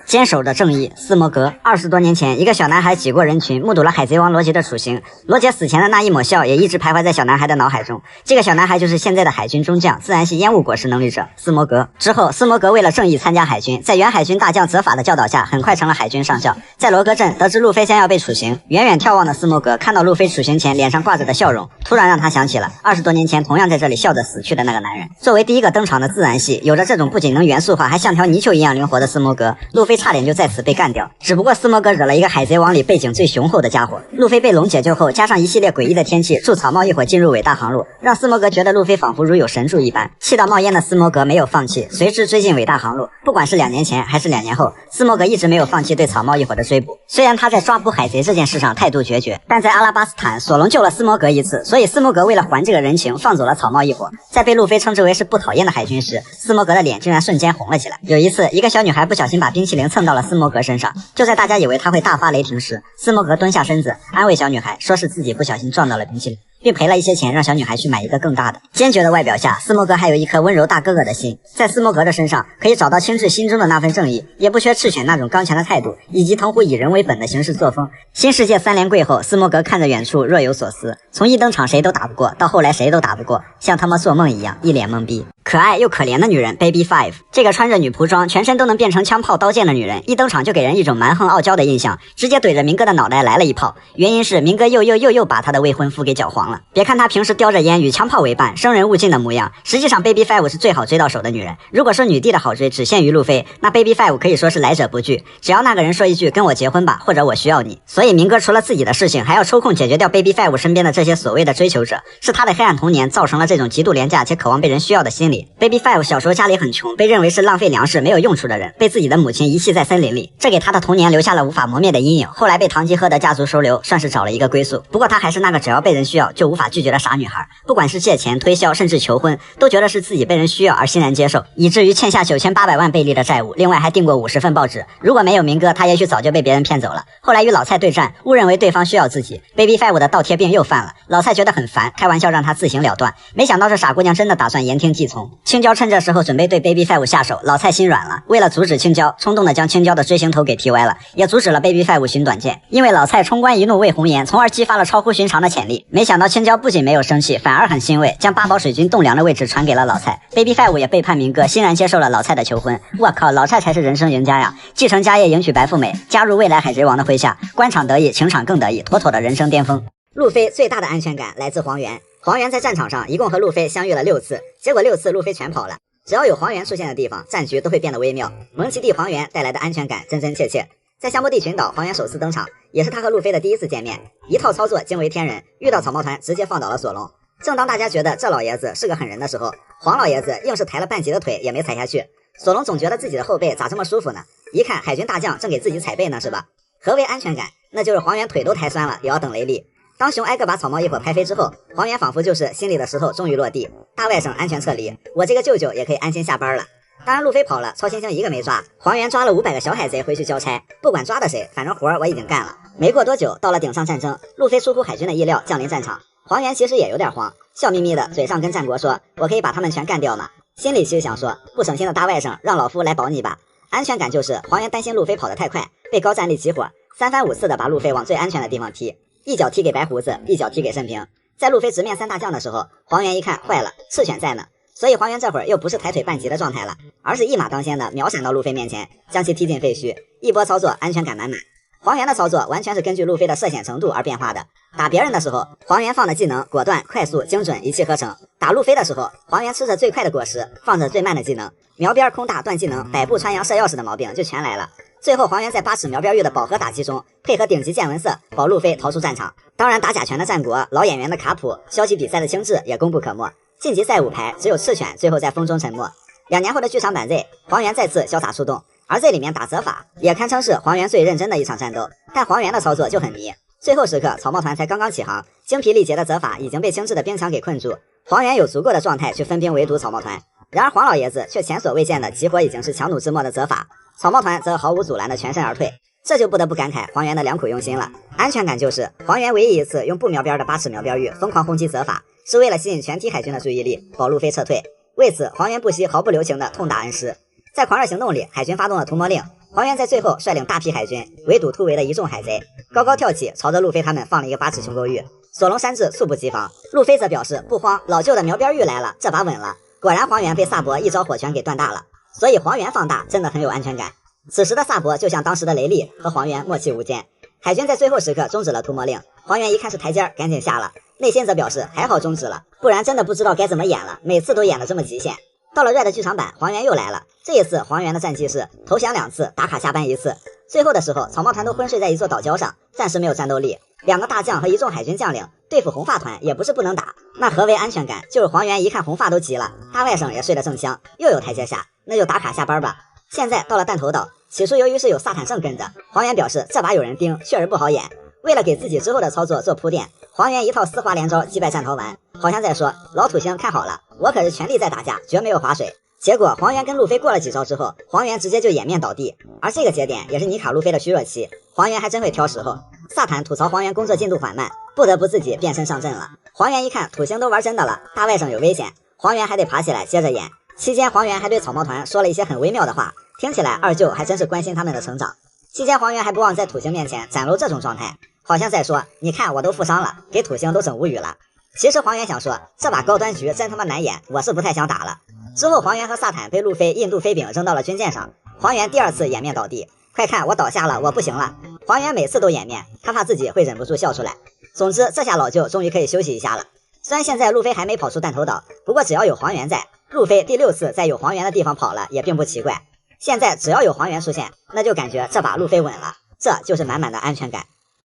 坚守着正义，斯摩格。20多年前，一个小男孩挤过人群，目睹了海贼王罗杰的处刑。罗杰死前的那一抹笑也一直徘徊在小男孩的脑海中。这个小男孩就是现在的海军中将，自然系烟雾果实能力者斯摩格。之后，斯摩格为了正义参加海军，在原海军大将泽法的教导下，很快成了海军上校。在罗格镇得知路飞将要被处刑，远远眺望的斯摩格看到路飞处刑前脸上挂着的笑容，突然让他想起了20多年前同样在这里笑着死去的那个男人。作为第一个登场的自然系，有着这种不仅能元素化，还像条泥鳅一样灵活的斯摩格，路飞差点就在此被干掉。只不过斯摩格惹了一个海贼王里背景最雄厚的家伙。路飞被龙解救后，加上一系列诡异的天气，助草帽一伙进入伟大航路，让斯摩格觉得路飞仿佛如有神助一般。气到冒烟的斯摩格没有放弃，随之追进伟大航路。不管是2年前还是2年后，斯摩格一直没有放弃对草帽一伙的追捕。虽然他在抓捕海贼这件事上态度决绝，但在阿拉巴斯坦，索隆救了斯摩格一次，所以斯摩格为了还这个人情，放走了草帽一伙。在被路飞称之为是不讨厌的海军时，斯摩格的脸竟然瞬间红了起来。有一次，一个小女孩不小心把冰淇淋蹭到了斯摩格身上，就在大家以为他会大发雷霆时，斯摩格蹲下身子安慰小女孩，说是自己不小心撞到了冰淇淋，并赔了一些钱让小女孩去买一个更大的。坚决的外表下，斯摩格还有一颗温柔大哥哥的心。在斯摩格的身上可以找到青雉心中的那份正义，也不缺赤犬那种刚强的态度，以及藤虎以人为本的行事作风。新世界3连跪后，斯摩格看着远处若有所思，从一登场谁都打不过，到后来谁都打不过，像他妈做梦一样，一脸懵逼。可爱又可怜的女人 Baby Five， 这个穿着女仆装全身都能变成枪炮刀剑的女人，一登场就给人一种蛮横傲娇的印象，直接怼着明哥的脑袋来了一炮。原因是明哥又把他的未婚夫给搅黄了。别看他平时叼着烟与枪炮为伴，生人勿近的模样，实际上 Baby Five 是最好追到手的女人。如果说女帝的好追只限于路飞，那 Baby Five 可以说是来者不拒，只要那个人说一句跟我结婚吧，或者我需要你。所以明哥除了自己的事情，还要抽空解决掉 Baby Five 身边的这些所谓的追求者，是他的黑暗童年造成了这种极度廉价且渴望被人需要的心理。里。Baby Five 小时候家里很穷，被认为是浪费粮食、没有用处的人，被自己的母亲遗弃在森林里，这给他的童年留下了无法磨灭的阴影。后来被堂吉诃德家族收留，算是找了一个归宿。不过他还是那个只要被人需要就无法拒绝的傻女孩，不管是借钱、推销，甚至求婚，都觉得是自己被人需要而欣然接受，以至于欠下9800万贝利的债务，另外还订过50份报纸。如果没有明哥，他也许早就被别人骗走了。后来与老蔡对战，误认为对方需要自己 ，Baby Five 的倒贴病又犯了。老蔡觉得很烦，开玩笑让他自行了断，没想到这傻姑娘真的打算言听计从。青椒趁这时候准备对 Baby Five 下手，老蔡心软了，为了阻止青椒，冲动的将青椒的锥形头给踢歪了，也阻止了 Baby Five 寻短见。因为老蔡冲冠一怒为红颜，从而激发了超乎寻常的潜力。没想到青椒不仅没有生气，反而很欣慰，将八宝水军栋梁的位置传给了老蔡。Baby Five 也背叛明哥，欣然接受了老蔡的求婚。我靠，老蔡才是人生赢家呀！继承家业，迎娶白富美，加入未来海贼王的麾下，官场得意，情场更得意，妥妥的人生巅峰。路飞最大的安全感来自黄猿。黄猿在战场上一共和路飞相遇了6次，结果6次路飞全跑了。只要有黄猿出现的地方，战局都会变得微妙。蒙奇帝黄猿带来的安全感真真切切。在香波地群岛，黄猿首次登场，也是他和路飞的第一次见面。一套操作惊为天人，遇到草帽团直接放倒了索隆。正当大家觉得这老爷子是个狠人的时候，黄老爷子硬是抬了半级的腿也没踩下去。索隆总觉得自己的后背咋这么舒服呢？一看海军大将正给自己踩背呢，是吧？何为安全感？那就是黄猿腿都抬酸了，也要等雷利。当熊挨个把草帽一伙拍飞之后，黄猿仿佛就是心里的石头终于落地，大外甥安全撤离，我这个舅舅也可以安心下班了。当然路飞跑了，超新星一个没抓，黄猿抓了500个小海贼回去交差，不管抓的谁，反正活我已经干了。没过多久，到了顶上战争，路飞出乎海军的意料降临战场，黄猿其实也有点慌，笑眯眯的嘴上跟战国说，我可以把他们全干掉吗？心里其实想说，不省心的大外甥，让老夫来保你吧。安全感就是黄猿担心路飞跑得太快，被高战力起火，3番5次的把路飞往最安全的地方踢，一脚踢给白胡子，一脚踢给申平。在路飞直面3大将的时候，黄猿一看坏了，赤犬在呢，所以黄猿这会儿又不是抬腿半级的状态了，而是一马当先的秒闪到路飞面前，将其踢进废墟，一波操作安全感满满。黄猿的操作完全是根据路飞的涉险程度而变化的。打别人的时候，黄猿放的技能果断、快速、精准，一气呵成；打路飞的时候，黄猿吃着最快的果实，放着最慢的技能，瞄边空大断技能，百步穿杨射钥匙的毛病就全来了。最后黄猿在8尺瞄边玉的饱和打击中，配合顶级见闻色保路飞逃出战场。当然打假拳的战国、老演员的卡普、消极比赛的精致也功不可没。晋级赛5排只有赤犬最后在风中沉没。2年后的剧场版 Z， 黄猿再次潇洒出动，而这里面打责法也堪称是黄猿最认真的一场战斗，但黄猿的操作就很迷。最后时刻草帽团才刚刚起航，精疲力竭的责法已经被精致的兵强给困住，黄猿有足够的状态去分兵围堵草帽团。然而黄老爷子却前所未见的集火已经是强弩之末的责法，草帽团则毫无阻拦的全身而退，这就不得不感慨黄猿的良苦用心了。安全感就是黄猿唯一一次用不瞄边的8尺瞄边玉疯狂轰击责法，是为了吸引全体海军的注意力，保路飞撤退。为此黄猿不惜毫不留情的痛打恩师。在狂热行动里，海军发动了屠魔令，黄猿在最后率领大批海军围堵突围的一众海贼，高高跳起，朝着路飞他们放了一个8尺琼勾玉。索隆3至猝不及防，路飞则表示不慌，老舅的瞄边玉来了，这把稳了。果然黄猿被萨博一招火拳给断大了，所以黄猿放大真的很有安全感。此时的萨博就像当时的雷利，和黄猿默契无间。海军在最后时刻终止了屠魔令，黄猿一看是台阶，赶紧下了，内心则表示还好终止了，不然真的不知道该怎么演了，每次都演得这么极限。到了 Red 剧场版，黄猿又来了，这一次黄猿的战绩是投降2次，打卡下班1次。最后的时候，草帽团都昏睡在一座岛礁上，暂时没有战斗力。2个大将和一众海军将领对付红发团也不是不能打。那何为安全感？就是黄猿一看红发都急了，大外甥也睡得正香，又有台阶下，那就打卡下班吧。现在到了弹头岛，起初由于是有萨坦圣跟着，黄猿表示这把有人盯，确实不好演。为了给自己之后的操作做铺垫，黄猿一套丝滑连招击败战逃丸，好像在说老土星看好了，我可是全力在打架，绝没有划水。结果黄猿跟路飞过了几招之后，黄猿直接就掩面倒地，而这个节点也是尼卡路飞的虚弱期，黄猿还真会挑时候。萨坦吐槽黄猿工作进度缓慢，不得不自己变身上阵了。黄猿一看土星都玩真的了，大外甥有危险，黄猿还得爬起来接着演。期间黄猿还对草帽团说了一些很微妙的话，听起来二舅还真是关心他们的成长。期间黄猿还不忘在土星面前展露这种状态，好像在说你看我都负伤了，给土星都整无语了。其实黄猿想说这把高端局真他妈难演，我是不太想打了。之后黄猿和萨坦被路飞印度飞饼扔到了军舰上，黄猿第2次掩面倒地，快看我倒下了，我不行了。黄猿每次都掩面，他怕自己会忍不住笑出来。总之这下老舅终于可以休息一下了。虽然现在路飞还没跑出弹头岛，不过只要有黄猿在，路飞第6次在有黄猿的地方跑了也并不奇怪。现在只要有黄猿出现，那就感觉这把路飞稳了，这就是满满的安全感。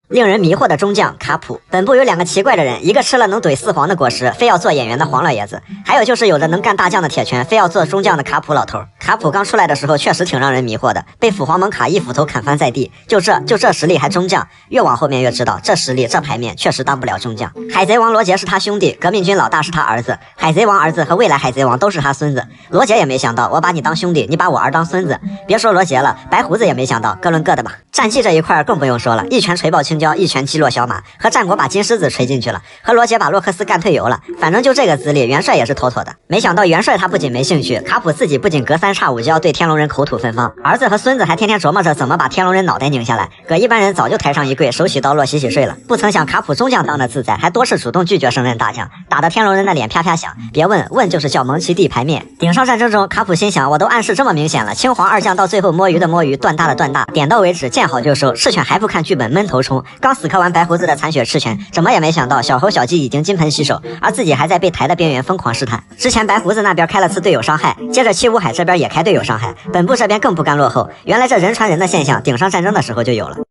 令人迷惑的中将卡普。本部有2个奇怪的人，一个吃了能怼4皇的果实，非要做演员的黄老爷子，还有就是有着能干大将的铁拳，非要做中将的卡普老头。卡普刚出来的时候确实挺让人迷惑的，被父皇蒙卡一斧头砍翻在地，就这实力还中将，越往后面越知道这实力这牌面确实当不了中将。海贼王罗杰是他兄弟，革命军老大是他儿子，海贼王儿子和未来海贼王都是他孙子。罗杰也没想到我把你当兄弟，你把我儿当孙子。别说罗杰了，白胡子也没想到，各论各的吧。战绩这一块更不用说了，一拳锤爆青椒，一拳击落小马，和战国把金狮子锤进去了，和罗杰把洛克斯干退游了。反正就这个资历，元帅也是妥妥的。没想到元帅他不仅没兴趣，卡普自己不仅隔三差五就要对天龙人口吐芬芳，儿子和孙子还天天琢磨着怎么把天龙人脑袋拧下来。搁一般人早就台上一跪，手洗刀落洗洗睡了。不曾想卡普中将当的自在，还多次主动拒绝升任大将，打得天龙人的脸啪啪响。别问就是叫蒙奇地牌面。顶上战争中，卡普心想，我都暗示这么明显了，青黄二将到最后摸鱼的摸鱼，断大的断大，点到为止，见好就收。赤犬还不看剧本，闷头冲。刚死磕完白胡子的残血赤犬，怎么也没想到小猴小鸡已经金盆洗手，而自己还在被抬的边缘疯狂试探。之前白胡子那边开了次队友伤害，接着七武海这边也开队友伤害，本部这边更不甘落后。原来这人传人的现象，顶上战争的时候就有了。